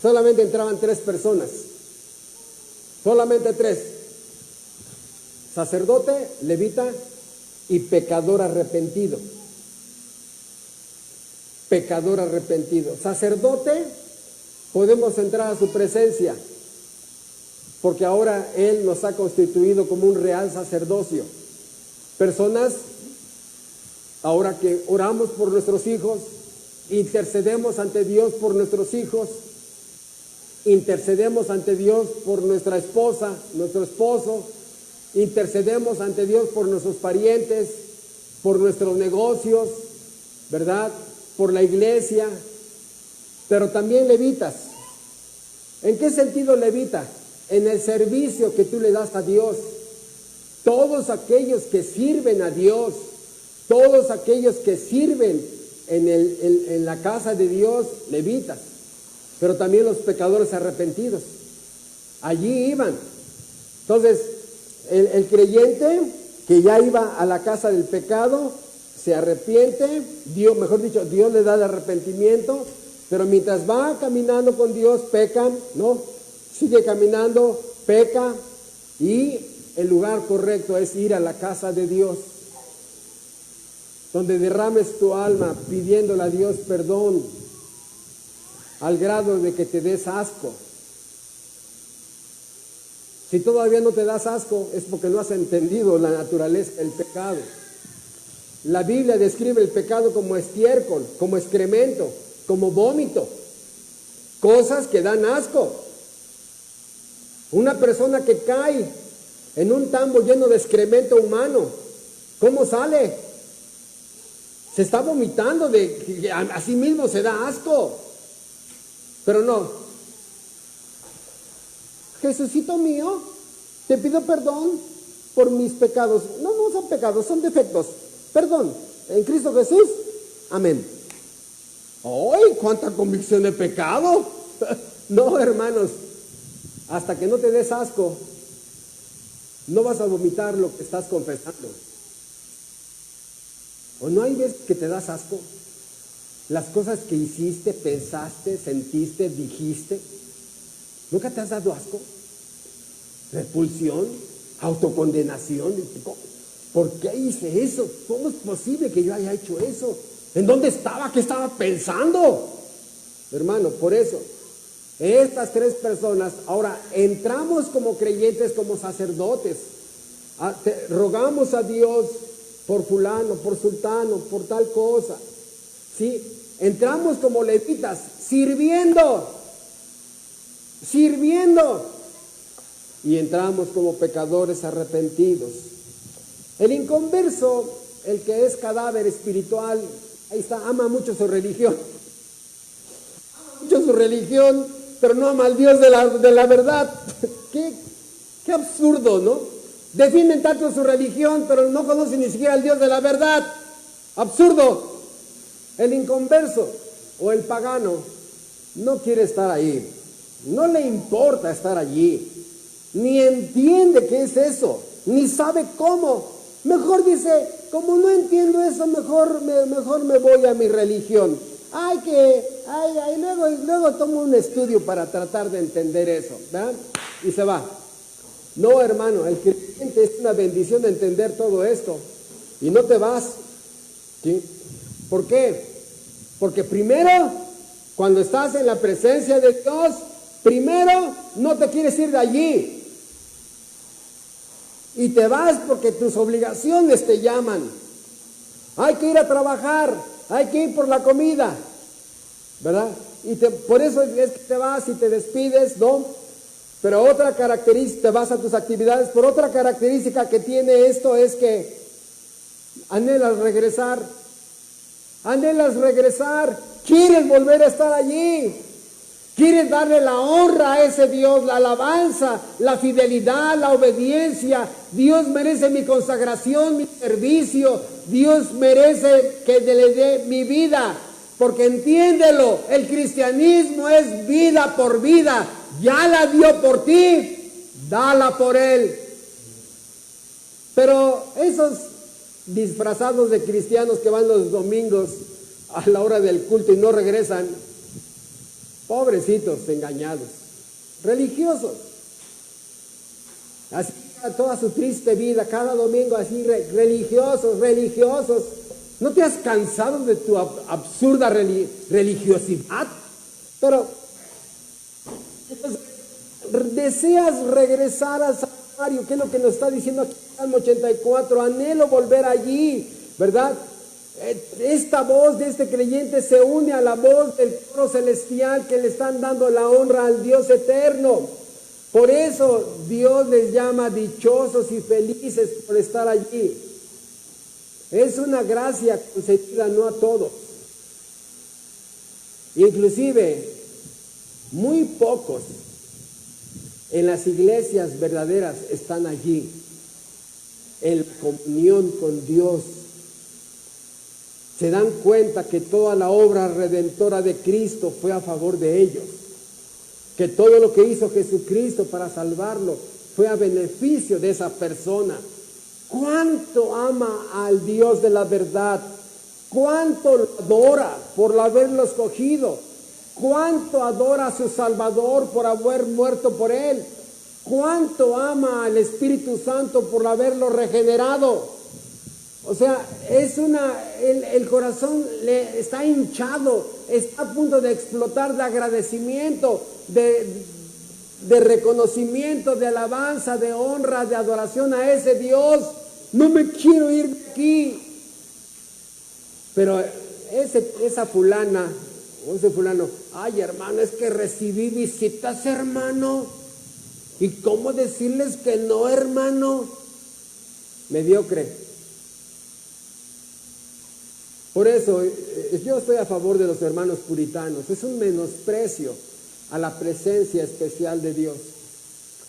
solamente entraban 3 personas. Solamente 3. Sacerdote, levita y pecador arrepentido. Pecador arrepentido. Sacerdote, podemos entrar a su presencia, porque ahora Él nos ha constituido como un real sacerdocio. Personas, ahora que oramos por nuestros hijos, intercedemos ante Dios por nuestros hijos, intercedemos ante Dios por nuestra esposa, nuestro esposo, intercedemos ante Dios por nuestros parientes, por nuestros negocios, ¿verdad? Por la iglesia, pero también levitas. ¿En qué sentido levita? En el servicio que tú le das a Dios. Todos aquellos que sirven a Dios, todos aquellos que sirven en la casa de Dios, levitas, pero también los pecadores arrepentidos. Allí iban. Entonces, el creyente que ya iba a la casa del pecado, se arrepiente, Dios, mejor dicho, Dios le da el arrepentimiento, pero mientras va caminando con Dios, pecan, ¿no? Sigue caminando, peca, y el lugar correcto es ir a la casa de Dios, donde derrames tu alma pidiéndole a Dios perdón, al grado de que te des asco. Si todavía no te das asco, es porque no has entendido la naturaleza del pecado. La Biblia describe el pecado como estiércol, como excremento, como vómito, cosas que dan asco. Una persona que cae en un tambo lleno de excremento humano, ¿cómo sale? Se está vomitando, a sí mismo se da asco. Pero no. Jesucito mío, te pido perdón por mis pecados. No, no son pecados, son defectos. Perdón, en Cristo Jesús, amén. ¡Ay, cuánta convicción de pecado! No, hermanos, hasta que no te des asco, no vas a vomitar lo que estás confesando. ¿O no hay veces que te das asco? Las cosas que hiciste, pensaste, sentiste, dijiste, ¿nunca te has dado asco? Repulsión, autocondenación. ¿Por qué hice eso? ¿Cómo es posible que yo haya hecho eso? ¿En dónde estaba? ¿Qué estaba pensando? Hermano, por eso, estas tres personas, ahora entramos como creyentes, como sacerdotes, rogamos a Dios por fulano, por sultano, por tal cosa, ¿sí? Entramos como levitas, sirviendo, y entramos como pecadores arrepentidos. El inconverso, el que es cadáver espiritual, ahí está, ama mucho su religión, pero no ama al Dios de la verdad. Qué absurdo, ¿no? Defienden tanto su religión, pero no conocen ni siquiera al Dios de la verdad. Absurdo. El inconverso o el pagano no quiere estar ahí, no le importa estar allí, ni entiende qué es eso, ni sabe cómo. Mejor dice, como no entiendo eso, mejor me voy a mi religión. Luego tomo un estudio para tratar de entender eso, ¿verdad? Y se va. No, hermano, el creyente es una bendición de entender todo esto. Y no te vas, ¿sí? ¿Por qué? Porque primero, cuando estás en la presencia de Dios, primero no te quieres ir de allí. Y te vas porque tus obligaciones te llaman. Hay que ir a trabajar, hay que ir por la comida, ¿verdad? Y por eso es que te vas y te despides, ¿no? Pero otra característica, te vas a tus actividades, por otra característica que tiene esto es que anhelas regresar, quieres volver a estar allí, quieres darle la honra a ese Dios, la alabanza, la fidelidad, la obediencia. Dios merece mi consagración, mi servicio, Dios merece que le dé mi vida, porque entiéndelo, el cristianismo es vida por vida. Ya la dio por ti, dala por Él. Pero esos disfrazados de cristianos que van los domingos a la hora del culto y no regresan, pobrecitos engañados, religiosos, así toda su triste vida, cada domingo así religiosos. ¿No te has cansado de tu absurda religiosidad? Pero deseas regresar al santuario, que es lo que nos está diciendo aquí en Salmo 84, anhelo volver allí, ¿verdad? Esta voz de este creyente se une a la voz del coro celestial que le están dando la honra al Dios eterno. Por eso Dios les llama dichosos y felices por estar allí. Es una gracia concedida no a todos. Inclusive, muy pocos en las iglesias verdaderas están allí, en comunión con Dios. Se dan cuenta que toda la obra redentora de Cristo fue a favor de ellos, que todo lo que hizo Jesucristo para salvarlo fue a beneficio de esa persona. ¿Cuánto ama al Dios de la verdad? ¿Cuánto lo adora por haberlo escogido? ¿Cuánto adora a su Salvador por haber muerto por él? ¿Cuánto ama al Espíritu Santo por haberlo regenerado? O sea, el corazón le está hinchado, está a punto de explotar de agradecimiento, de reconocimiento, de alabanza, de honra, de adoración a ese Dios. No me quiero ir de aquí. Pero esa fulana o ese fulano, ay hermano, es que recibí visitas, hermano. ¿Y cómo decirles que no, hermano? Mediocre. Por eso yo estoy a favor de los hermanos puritanos. Es un menosprecio a la presencia especial de Dios.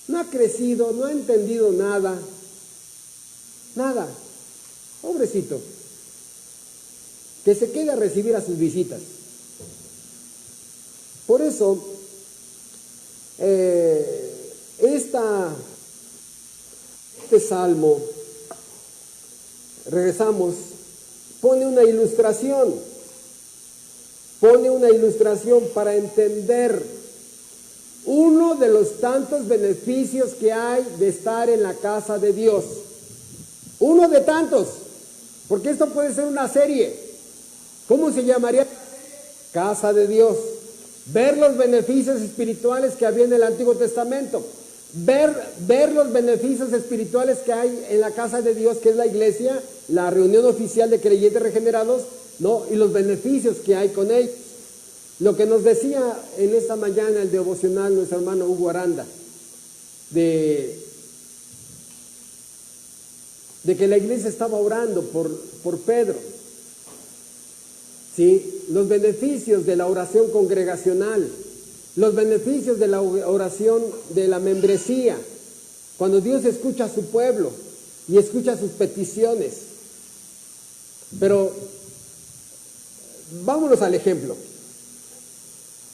No ha crecido, no ha entendido nada. Nada. Pobrecito. Que se quede a recibir a sus visitas. Por eso, este salmo, regresamos, pone una ilustración para entender uno de los tantos beneficios que hay de estar en la casa de Dios. Uno de tantos, porque esto puede ser una serie. ¿Cómo se llamaría? Casa de Dios. Ver los beneficios espirituales que había en el Antiguo Testamento. Ver los beneficios espirituales que hay en la casa de Dios, que es la iglesia, la reunión oficial de creyentes regenerados, ¿no? Y los beneficios que hay con ellos. Lo que nos decía en esta mañana el devocional nuestro hermano Hugo Aranda, de que la iglesia estaba orando por Pedro. ¿Sí? Los beneficios de la oración congregacional, los beneficios de la oración de la membresía, cuando Dios escucha a su pueblo y escucha sus peticiones. Pero vámonos al ejemplo.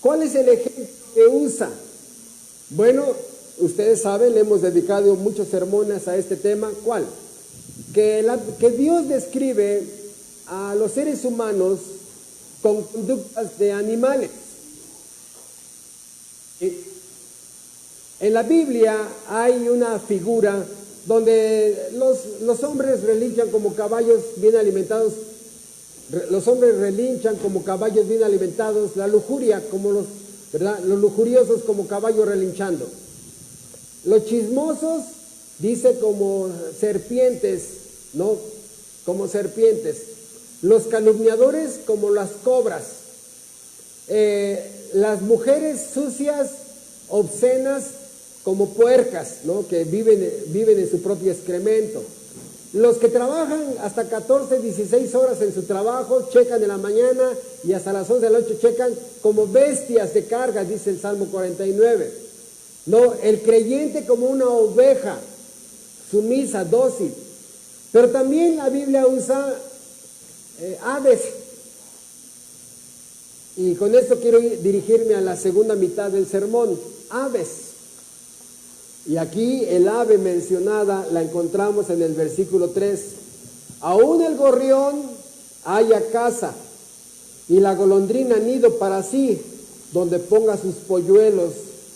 ¿Cuál es el ejemplo que usa? Bueno, ustedes saben, le hemos dedicado muchos sermones a este tema. ¿Cuál? Que Dios describe a los seres humanos con conductas de animales. En la Biblia hay una figura donde los hombres relinchan como caballos bien alimentados. Los hombres relinchan como caballos bien alimentados. La lujuria, como los lujuriosos como caballos relinchando. Los chismosos, dice, como serpientes, ¿no? Como serpientes. Los calumniadores como las cobras. Las mujeres sucias, obscenas, como puercas, ¿no? Que viven en su propio excremento. Los que trabajan hasta 14, 16 horas en su trabajo, checan en la mañana y hasta las 11 de la noche checan, como bestias de carga, dice el Salmo 49. No, el creyente como una oveja, sumisa, dócil. Pero también la Biblia usa aves. Y con esto quiero dirigirme a la segunda mitad del sermón. Aves. Y aquí el ave mencionada la encontramos en el versículo 3. Aún el gorrión halla casa y la golondrina nido para sí, donde ponga sus polluelos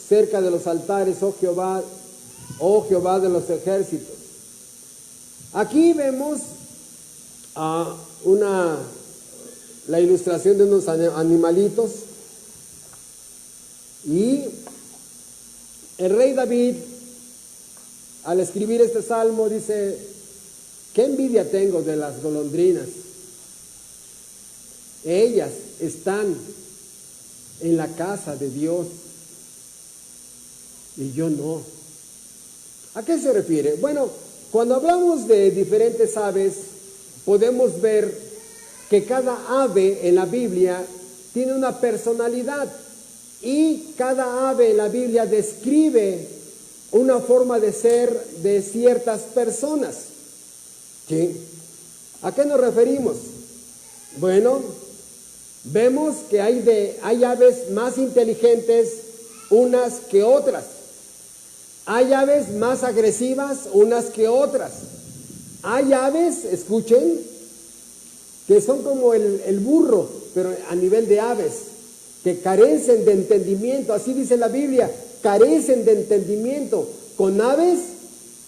cerca de los altares, oh Jehová de los ejércitos. Aquí vemos la ilustración de unos animalitos, y el rey David, al escribir este salmo, dice: qué envidia tengo de las golondrinas. Ellas están en la casa de Dios y yo no. ¿A qué se refiere? Bueno, cuando hablamos de diferentes aves, podemos ver que cada ave en la Biblia tiene una personalidad y cada ave en la Biblia describe una forma de ser de ciertas personas. ¿Sí? ¿A qué nos referimos? Bueno, vemos que hay aves más inteligentes unas que otras. Hay aves más agresivas unas que otras. Hay aves, escuchen, que son como el burro, pero a nivel de aves, que carecen de entendimiento. Así dice la Biblia, carecen de entendimiento. Con aves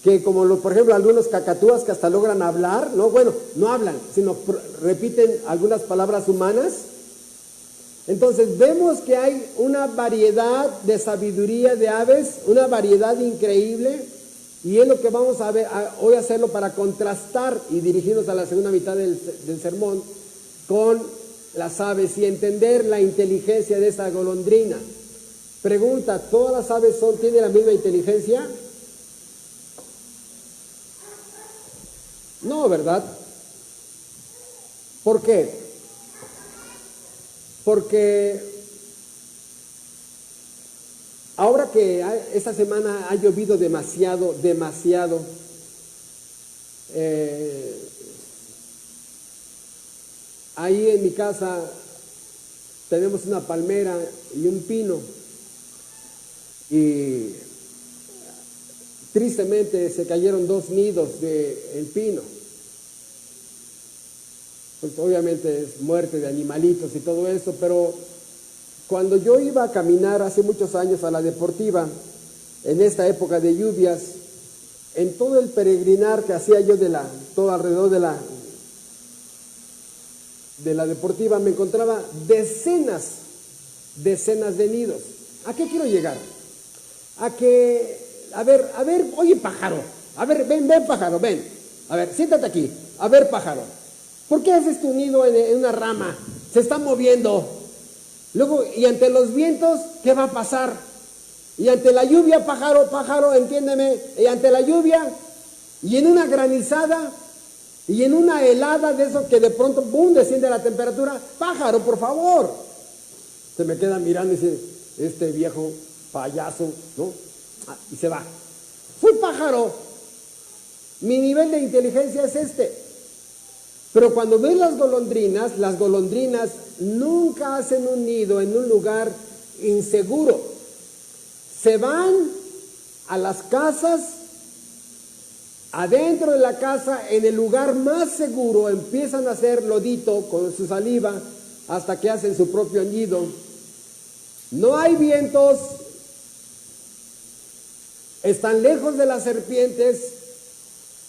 que como por ejemplo algunos cacatúas que hasta logran hablar, no, bueno, no hablan, sino repiten algunas palabras humanas. Entonces vemos que hay una variedad de sabiduría de aves, una variedad increíble, y es lo que vamos a ver hoy, hacerlo para contrastar y dirigirnos a la segunda mitad del sermón con las aves y entender la inteligencia de esa golondrina. Pregunta, ¿todas las aves tienen la misma inteligencia? No, ¿verdad? ¿Por qué? Porque ahora que esta semana ha llovido demasiado, ahí en mi casa tenemos una palmera y un pino, y tristemente se cayeron 2 nidos del pino. Pues obviamente es muerte de animalitos y todo eso, pero cuando yo iba a caminar hace muchos años a la deportiva, en esta época de lluvias, en todo el peregrinar que hacía yo todo alrededor de la deportiva, me encontraba decenas de nidos. ¿A qué quiero llegar? A ver, oye pájaro, a ver, ven pájaro, ven, a ver, siéntate aquí, a ver pájaro, ¿por qué haces tu nido en una rama? Se está moviendo. Luego, y ante los vientos, ¿qué va a pasar? Y ante la lluvia, pájaro, entiéndeme, y ante la lluvia, y en una granizada, y en una helada de eso que de pronto, ¡pum!, desciende la temperatura, pájaro, por favor. Se me queda mirando y dice, este viejo payaso, ¿no? Y se va. Soy pájaro. Mi nivel de inteligencia es este. Pero cuando ven las golondrinas nunca hacen un nido en un lugar inseguro. Se van a las casas, adentro de la casa, en el lugar más seguro, empiezan a hacer lodito con su saliva hasta que hacen su propio nido. No hay vientos, están lejos de las serpientes,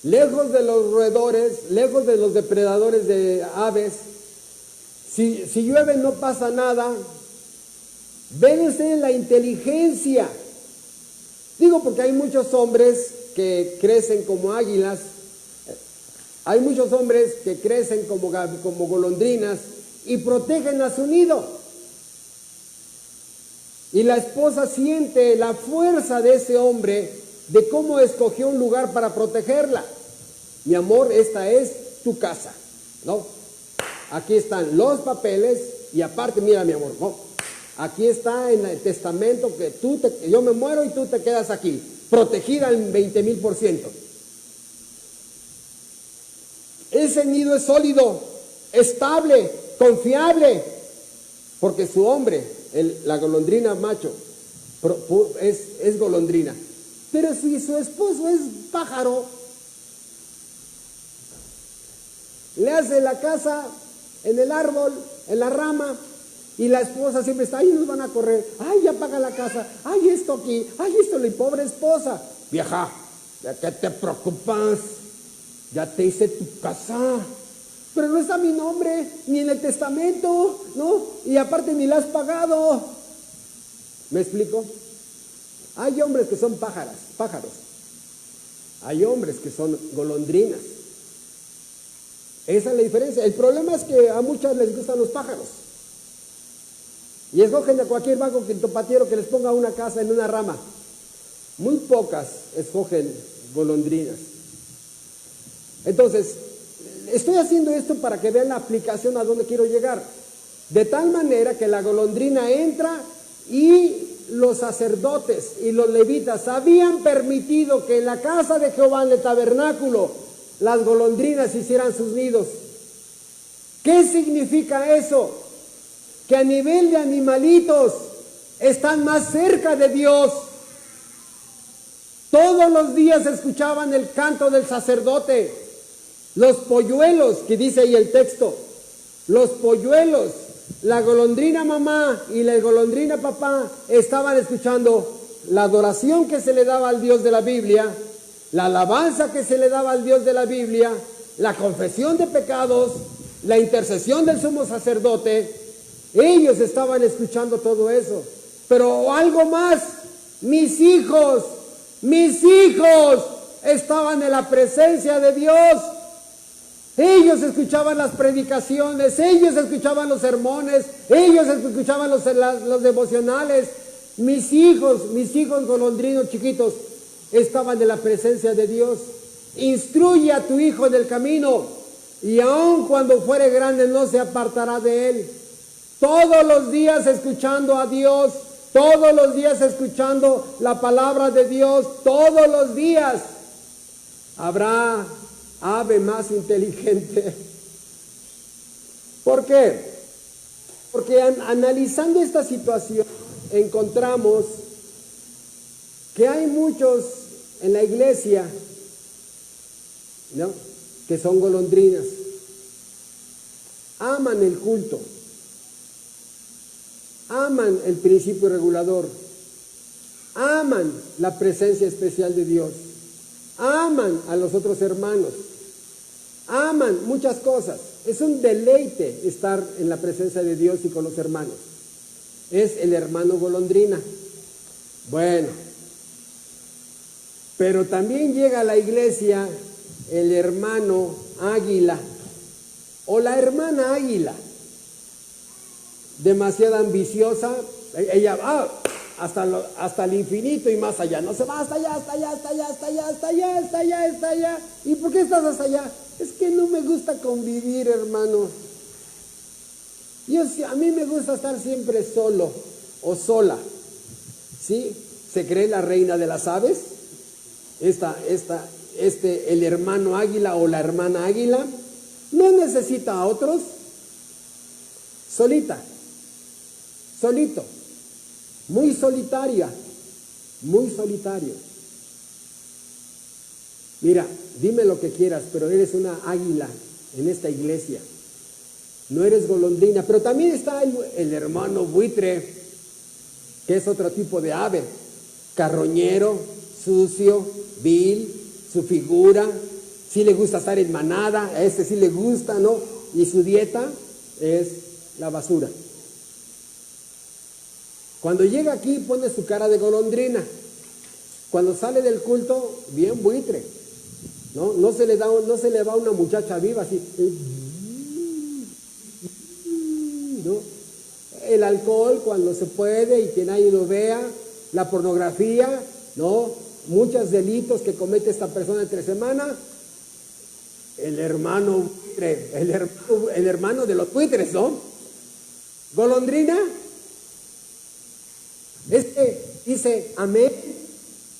lejos de los roedores, lejos de los depredadores de aves. Si llueve no pasa nada. Ven ustedes la inteligencia. Digo porque hay muchos hombres que crecen como águilas, hay muchos hombres que crecen como golondrinas y protegen a su nido. Y la esposa siente la fuerza de ese hombre, de cómo escogió un lugar para protegerla. Mi amor, esta es tu casa, ¿no? Aquí están los papeles y aparte, mira mi amor, ¿no? Aquí está en el testamento que yo me muero y tú te quedas aquí, protegida al 20,000%. Ese nido es sólido, estable, confiable, porque su hombre, la golondrina macho, es golondrina. Pero si su esposo es pájaro, le hace la casa en el árbol, en la rama, y la esposa siempre está ahí, nos van a correr, ay, ya paga la casa, ay, esto aquí, ay, esto, la pobre esposa. Vieja, ¿de qué te preocupas? Ya te hice tu casa, pero no está mi nombre, ni en el testamento, ¿no? Y aparte ni la has pagado. ¿Me explico? Hay hombres que son pájaros. Hay hombres que son golondrinas. Esa es la diferencia. El problema es que a muchas les gustan los pájaros. Y escogen a cualquier vago quintopatiero que les ponga una casa en una rama. Muy pocas escogen golondrinas. Entonces, estoy haciendo esto para que vean la aplicación a dónde quiero llegar. De tal manera que la golondrina entra y los sacerdotes y los levitas habían permitido que en la casa de Jehová, en el tabernáculo, las golondrinas hicieran sus nidos. ¿Qué significa eso? Que a nivel de animalitos están más cerca de Dios. Todos los días escuchaban el canto del sacerdote. Los polluelos, que dice ahí el texto, los polluelos, la golondrina mamá y la golondrina papá estaban escuchando la adoración que se le daba al Dios de la Biblia, la alabanza que se le daba al Dios de la Biblia, la confesión de pecados, la intercesión del sumo sacerdote. Ellos estaban escuchando todo eso. Pero algo más, mis hijos estaban en la presencia de Dios. Ellos escuchaban las predicaciones, ellos escuchaban los sermones, ellos escuchaban los devocionales. Mis hijos golondrinos chiquitos, estaban en la presencia de Dios. Instruye a tu hijo en el camino, y aun cuando fuere grande no se apartará de él. Todos los días escuchando a Dios, todos los días escuchando la palabra de Dios, todos los días. Habrá ave más inteligente. ¿Por qué? Porque analizando esta situación encontramos que hay muchos en la iglesia, ¿no?, que son golondrinas. Aman el culto, aman el principio regulador, aman la presencia especial de Dios, aman a los otros hermanos, aman muchas cosas. Es un deleite estar en la presencia de Dios y con los hermanos. Es el hermano golondrina. Bueno, pero también llega a la iglesia el hermano águila o la hermana águila, demasiado ambiciosa. Ella va hasta el infinito y más allá, no se va hasta allá, hasta allá, hasta allá, hasta allá, hasta allá, hasta allá, hasta allá. ¿Y por qué estás hasta allá? Es que no me gusta convivir, hermano. A mí me gusta estar siempre solo o sola. ¿Sí? ¿Se cree la reina de las aves? El hermano águila o la hermana águila no necesita a otros. Solita, solito, muy solitaria, muy solitario. Mira, dime lo que quieras, pero eres una águila en esta iglesia. No eres golondrina. Pero también está el hermano buitre, que es otro tipo de ave. Carroñero, sucio, vil, su figura. Sí le gusta estar en manada, a este sí le gusta, ¿no? Y su dieta es la basura. Cuando llega aquí pone su cara de golondrina. Cuando sale del culto, bien buitre. No se le va una muchacha viva así. ¿No? El alcohol cuando se puede y que nadie lo vea, la pornografía, ¿no? Muchos delitos que comete esta persona entre semana. El hermano buitre, el hermano de los buitres, ¿no? Golondrina. Dice amén.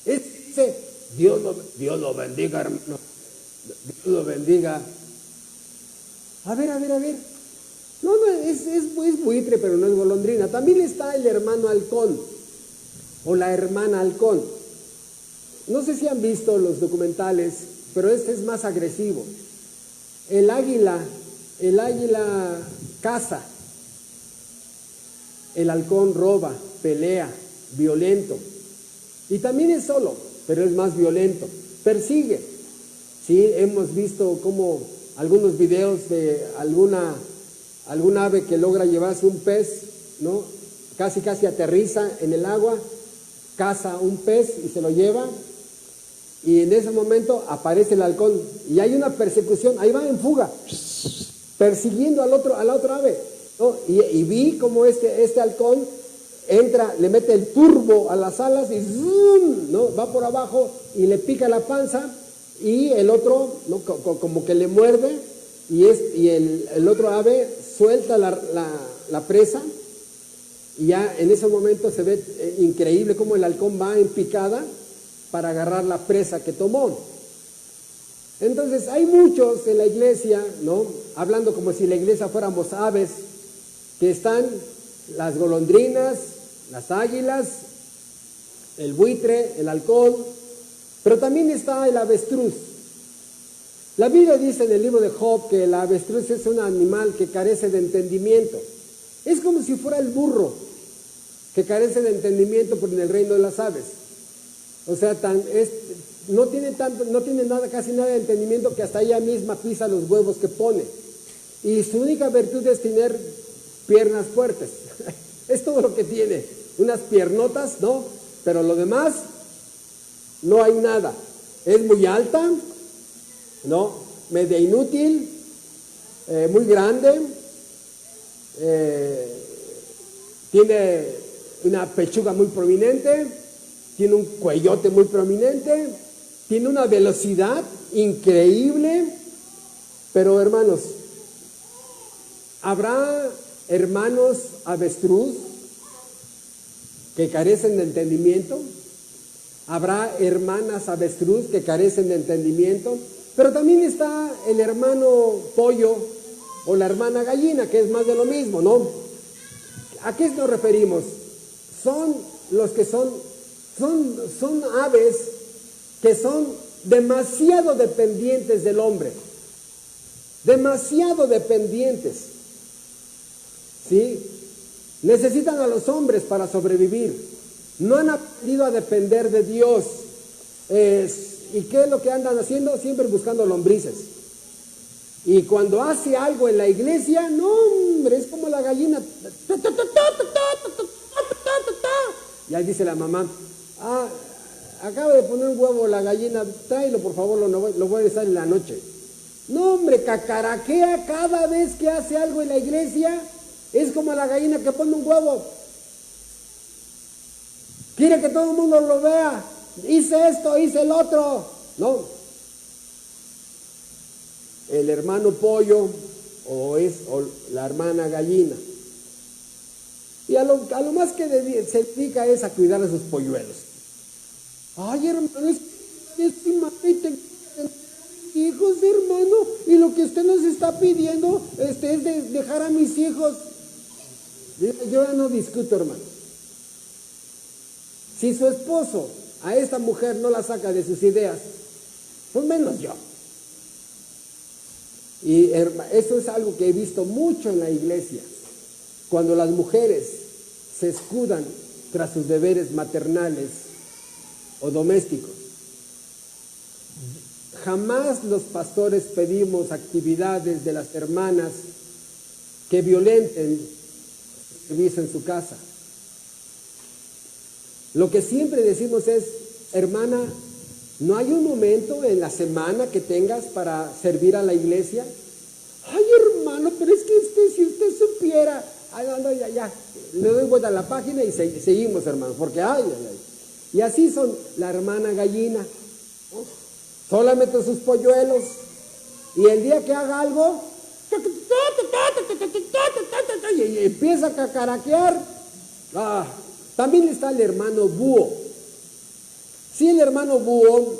Dice Dios lo bendiga, hermano. Dios lo bendiga. A ver. No, es buitre, pero no es golondrina. También está el hermano halcón o la hermana halcón. No sé si han visto los documentales, pero este es más agresivo. El águila caza. El halcón roba, pelea, violento. Y también es solo, pero es más violento. Persigue. Sí, hemos visto como algunos videos de alguna ave que logra llevarse un pez, ¿no? Casi aterriza en el agua, caza un pez y se lo lleva. Y en ese momento aparece el halcón y hay una persecución, ahí va en fuga, persiguiendo a la otra ave, ¿no? Y vi como este halcón entra, le mete el turbo a las alas y ¡zoom!, ¿no? Va por abajo y le pica la panza y el otro, ¿no?, como que le muerde y el otro ave suelta la presa, y ya en ese momento se ve increíble cómo el halcón va en picada para agarrar la presa que tomó. Entonces hay muchos en la iglesia, ¿no?, hablando como si la iglesia fuéramos aves, que están las golondrinas, las águilas, el buitre, el halcón, pero también está el avestruz. La Biblia dice en el libro de Job que el avestruz es un animal que carece de entendimiento. Es como si fuera el burro, que carece de entendimiento por en el reino de las aves. O sea, no tiene casi nada de entendimiento, que hasta ella misma pisa los huevos que pone. Y su única virtud es tener piernas fuertes. Es todo lo que tiene. Unas piernotas, ¿no? Pero lo demás, no hay nada. Es muy alta, ¿no? Media inútil, muy grande, tiene una pechuga muy prominente, tiene un cuellote muy prominente, tiene una velocidad increíble, pero hermanos, ¿habrá hermanos avestruz que carecen de entendimiento? ¿Habrá hermanas avestruz que carecen de entendimiento? Pero también está el hermano pollo o la hermana gallina, que es más de lo mismo, ¿no? ¿A qué nos referimos? Son los que son aves que son demasiado dependientes del hombre, demasiado dependientes, ¿sí? Necesitan a los hombres para sobrevivir, no han aprendido a depender de Dios. ¿Y qué es lo que andan haciendo? Siempre buscando lombrices. Y cuando hace algo en la iglesia, no, hombre, es como la gallina. Y ahí dice la mamá, acaba de poner un huevo la gallina, tráelo por favor, lo voy a besar en la noche. No, hombre, cacaraquea cada vez que hace algo en la iglesia. Es como la gallina que pone un huevo. Quiere que todo el mundo lo vea. Hice esto, hice el otro. No. El hermano pollo o la hermana gallina. Y a lo más que se dedica es a cuidar a sus polluelos. Ay, hermano, es hijos, hermano, y lo que usted nos está pidiendo es dejar a mis hijos. Yo ya no discuto, hermano. Si su esposo a esta mujer no la saca de sus ideas, pues menos yo. Y eso es algo que he visto mucho en la iglesia. Cuando las mujeres se escudan tras sus deberes maternales o domésticos. Jamás los pastores pedimos actividades de las hermanas que violenten el servicio en su casa. Lo que siempre decimos es, hermana, ¿no hay un momento en la semana que tengas para servir a la iglesia? Ay, hermano, pero es que si usted supiera. Ay, no, ya. Le doy vuelta a la página y seguimos, hermano, porque ay. Y así son la hermana gallina, ¿no? Solamente sus polluelos. Y el día que haga algo, y empieza a cacaraquear. También está el hermano búho. Sí, el hermano búho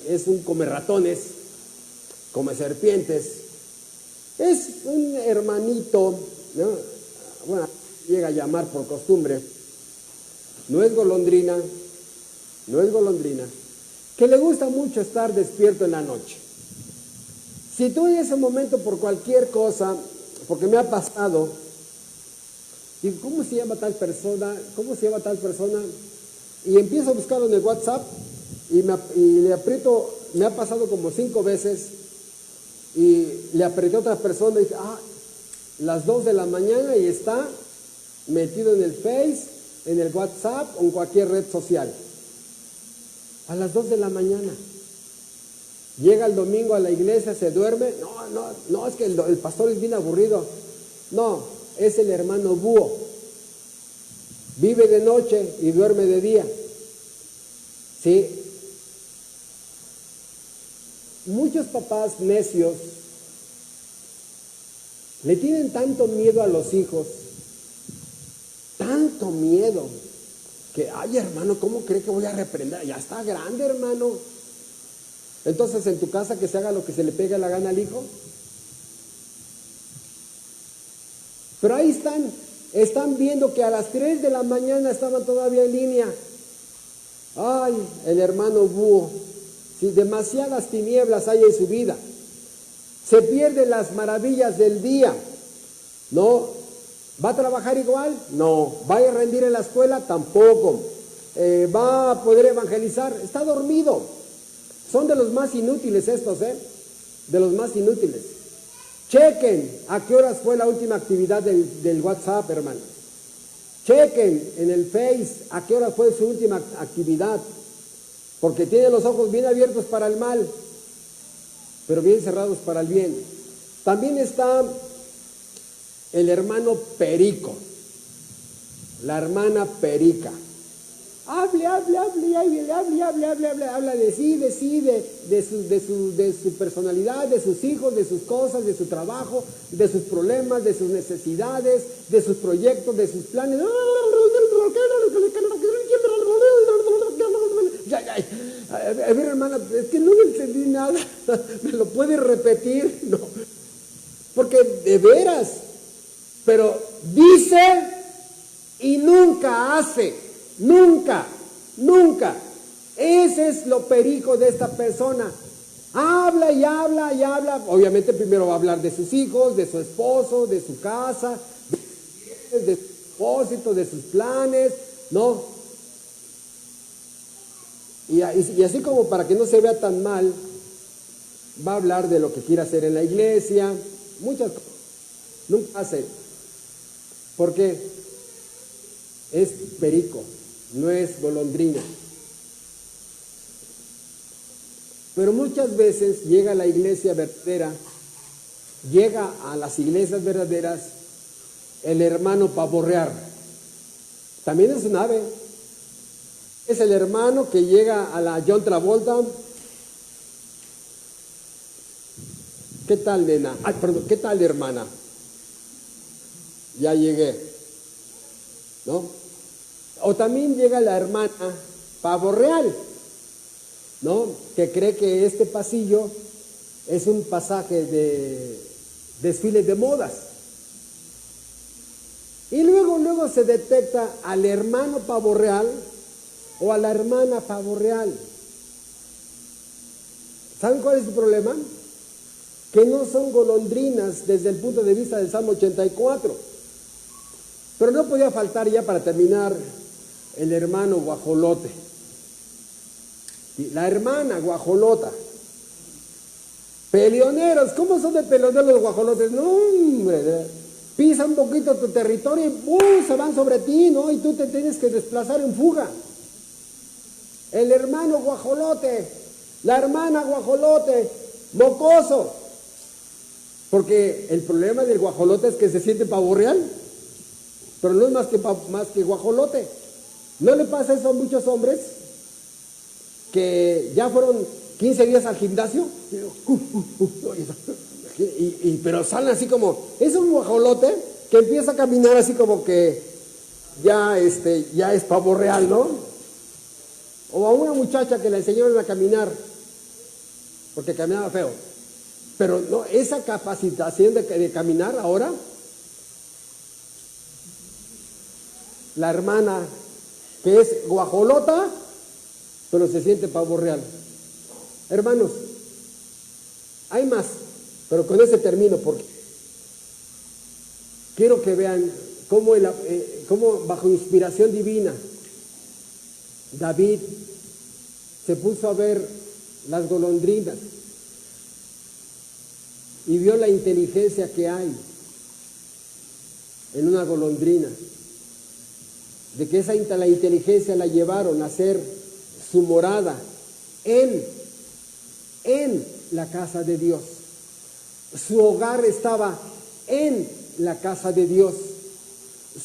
es un come ratones, come serpientes. Es un hermanito, ¿no? Bueno, llega a llamar por costumbre. No es golondrina, que le gusta mucho estar despierto en la noche. Si tú en ese momento por cualquier cosa, porque me ha pasado, digo, ¿cómo se llama tal persona? Y empiezo a buscarlo en el WhatsApp y le aprieto, me ha pasado como 5 veces, y le apreté a otra persona y dice, las 2 de la mañana y está metido en el Face, en el WhatsApp o en cualquier red social. A las 2 de la mañana. Llega el domingo a la iglesia, se duerme. No, es que el pastor es bien aburrido. No, es el hermano búho. Vive de noche y duerme de día. ¿Sí? Muchos papás necios Le tienen tanto miedo a los hijos, tanto miedo, que, ay hermano, ¿cómo cree que voy a reprender? Ya está grande, hermano. Entonces, en tu casa que se haga lo que se le pegue la gana al hijo. Pero ahí están viendo que a las 3 de la mañana estaban todavía en línea. Ay, el hermano búho, si demasiadas tinieblas hay en su vida, se pierden las maravillas del día, ¿no? ¿Va a trabajar igual? No. ¿Va a rendir en la escuela? Tampoco. ¿Va a poder evangelizar? Está dormido. Son de los más inútiles estos, de los más inútiles. Chequen a qué horas fue la última actividad del WhatsApp, hermano. Chequen en el Face a qué hora fue su última actividad, porque tiene los ojos bien abiertos para el mal, pero bien cerrados para el bien. También está el hermano perico, la hermana perica. Hable, habla de sí, de su personalidad, de sus hijos, de sus cosas, de su trabajo, de sus problemas, de sus necesidades, de sus proyectos, de sus planes. A ver, hermana, es que no entendí nada. ¿Me lo puede repetir? No. Porque de veras, pero dice y nunca hace. Nunca. Ese es lo perico de esta persona. Habla y habla. Obviamente primero va a hablar de sus hijos, de su esposo, de su casa, de su propósito, de sus planes, ¿no? Y así como para que no se vea tan mal, va a hablar de lo que quiere hacer en la iglesia, muchas cosas. Nunca hace. ¿Por qué? Es perico, no es golondrina. Pero muchas veces llega a la iglesia verdadera, llega a las iglesias verdaderas el hermano pavorrear. También es un ave. Es el hermano que llega a la John Travolta. ¿Qué tal, nena? Ay, perdón, ¿qué tal, hermana? Ya llegué, ¿no? O también llega la hermana pavo real, ¿no? Que cree que este pasillo es un pasaje de desfiles de modas. Y luego se detecta al hermano pavo real o a la hermana pavo real. ¿Saben cuál es el problema? Que no son golondrinas desde el punto de vista del Salmo 84. Pero no podía faltar, ya para terminar, el hermano guajolote. La hermana guajolota. Peleoneros, ¿cómo son de peleoneros los guajolotes? No, hombre, pisa un poquito tu territorio y ¡pum!, se van sobre ti, ¿no? Y tú te tienes que desplazar en fuga. El hermano guajolote, la hermana guajolote, mocoso. Porque el problema del guajolote es que se siente pavo real, pero no es más que guajolote. ¿No le pasa eso a muchos hombres que ya fueron 15 días al gimnasio? Pero salen así como, es un guajolote que empieza a caminar así como que ya es pavo real, ¿no? O a una muchacha que le enseñaron a caminar porque caminaba feo, pero no, esa capacitación de caminar ahora, la hermana que es guajolota, pero se siente pavo real. Hermanos, hay más, pero con ese termino, porque quiero que vean cómo bajo inspiración divina David se puso a ver las golondrinas y vio la inteligencia que hay en una golondrina, de que la inteligencia la llevaron a hacer su morada en la casa de Dios. Su hogar estaba en la casa de Dios.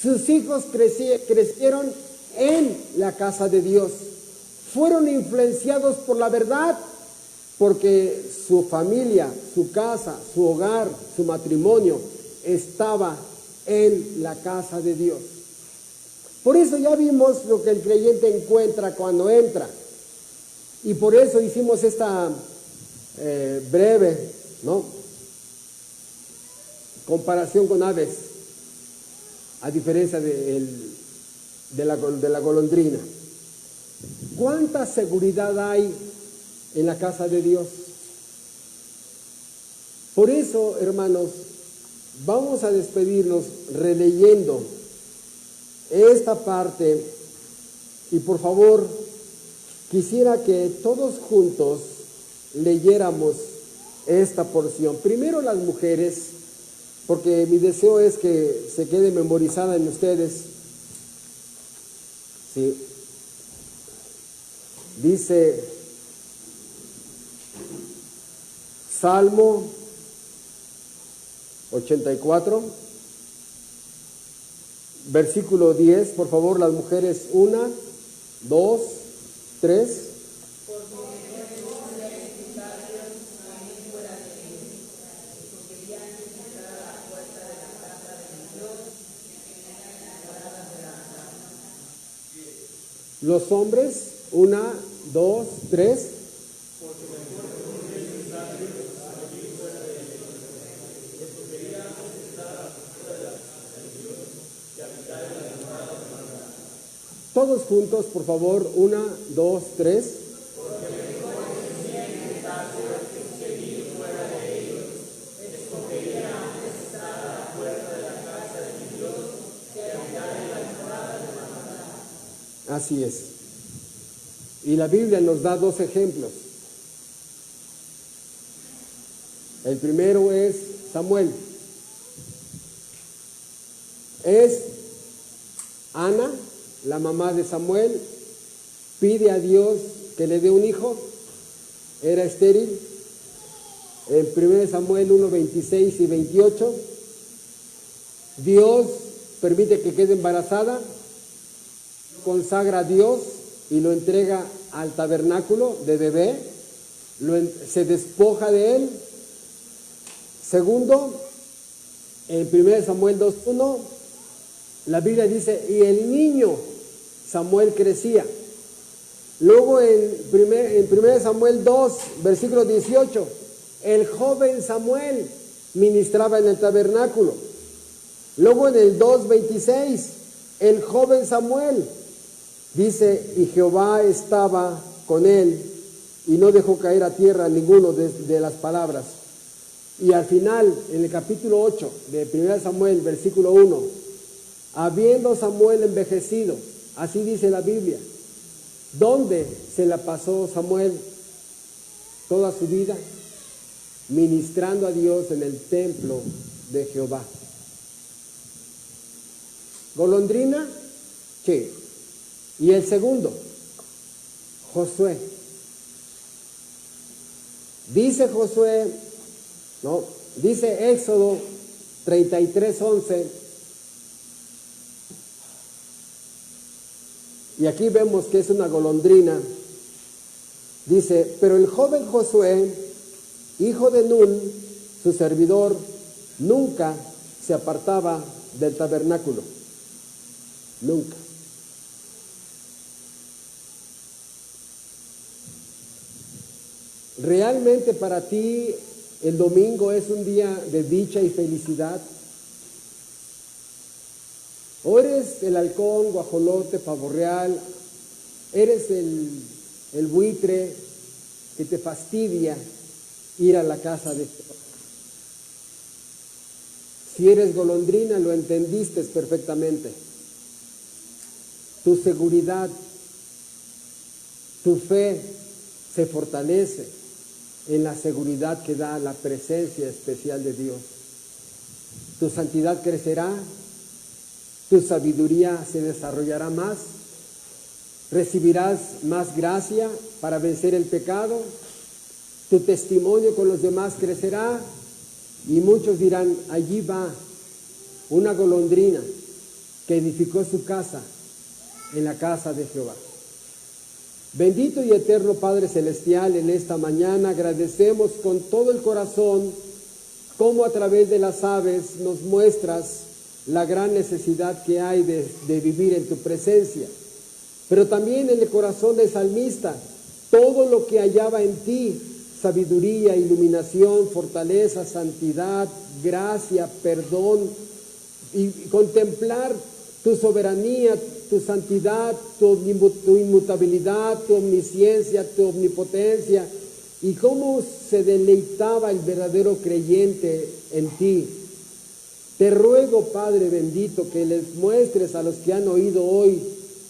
Sus hijos crecieron en la casa de Dios. Fueron influenciados por la verdad, porque su familia, su casa, su hogar, su matrimonio estaba en la casa de Dios. Por eso ya vimos lo que el creyente encuentra cuando entra. Y por eso hicimos esta breve, ¿no?, comparación con aves, a diferencia de la golondrina. ¿Cuánta seguridad hay en la casa de Dios? Por eso, hermanos, vamos a despedirnos releyendo esta parte, y por favor, quisiera que todos juntos leyéramos esta porción. Primero las mujeres, porque mi deseo es que se quede memorizada en ustedes. Sí. Dice Salmo 84, versículo 10, por favor, las mujeres, 1, 2, 3. Los hombres, 1, 2, 3. Todos juntos, por favor, 1, 2, 3. Así es. Y la Biblia nos da dos ejemplos. El primero es Samuel. Es Ana, la mamá de Samuel, pide a Dios que le dé un hijo. Era estéril. En 1 Samuel 1, 26 y 28, Dios permite que quede embarazada, consagra a Dios y lo entrega al tabernáculo de bebé, se despoja de él. Segundo, en 1 Samuel 2:1, la Biblia dice, y el niño Samuel crecía. Luego en 1 Samuel 2, versículo 18, el joven Samuel ministraba en el tabernáculo. Luego en el 2:26, el joven Samuel dice, y Jehová estaba con él y no dejó caer a tierra ninguno de las palabras. Y al final, en el capítulo 8 de 1 Samuel, versículo 1, habiendo Samuel envejecido, así dice la Biblia, ¿dónde se la pasó Samuel toda su vida? Ministrando a Dios en el templo de Jehová. ¿Golondrina? Sí. Y el segundo, Josué. Dice Josué, no, dice Éxodo 33:11, y aquí vemos que es una golondrina. Dice, pero el joven Josué, hijo de Nun, su servidor, nunca se apartaba del tabernáculo. Nunca. ¿Realmente para ti el domingo es un día de dicha y felicidad? ¿O eres el halcón, guajolote, pavo real? ¿Eres el buitre que te fastidia ir a la casa de Jehová? Si eres golondrina, lo entendiste perfectamente. Tu seguridad, tu fe se fortalece en la seguridad que da la presencia especial de Dios. Tu santidad crecerá, tu sabiduría se desarrollará más, recibirás más gracia para vencer el pecado, tu testimonio con los demás crecerá y muchos dirán, allí va una golondrina que edificó su casa en la casa de Jehová. Bendito y eterno Padre Celestial, en esta mañana agradecemos con todo el corazón cómo a través de las aves nos muestras la gran necesidad que hay de vivir en tu presencia. Pero también en el corazón del salmista, todo lo que hallaba en ti, sabiduría, iluminación, fortaleza, santidad, gracia, perdón, y contemplar tu soberanía, tu santidad, tu inmutabilidad, tu omnisciencia, tu omnipotencia, y cómo se deleitaba el verdadero creyente en ti. Te ruego, Padre bendito, que les muestres a los que han oído hoy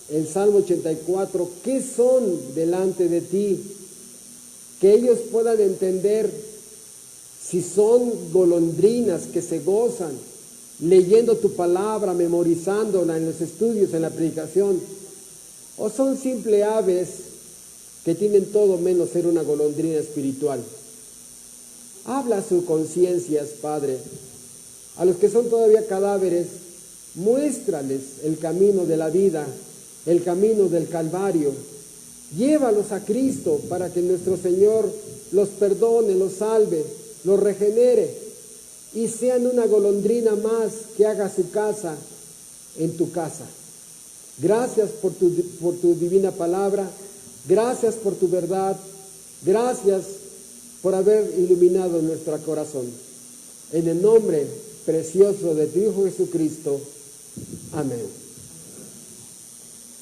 el Salmo 84, qué son delante de ti, que ellos puedan entender si son golondrinas que se gozan leyendo tu palabra, memorizándola en los estudios, en la predicación, o son simples aves que tienen todo menos ser una golondrina espiritual. Habla a sus conciencias, Padre. A los que son todavía cadáveres, muéstrales el camino de la vida, el camino del Calvario. Llévalos a Cristo para que nuestro Señor los perdone, los salve, los regenere y sean una golondrina más que haga su casa en tu casa. Gracias por tu divina palabra, gracias por tu verdad, gracias por haber iluminado nuestro corazón. En el nombre precioso de tu Hijo Jesucristo. Amén.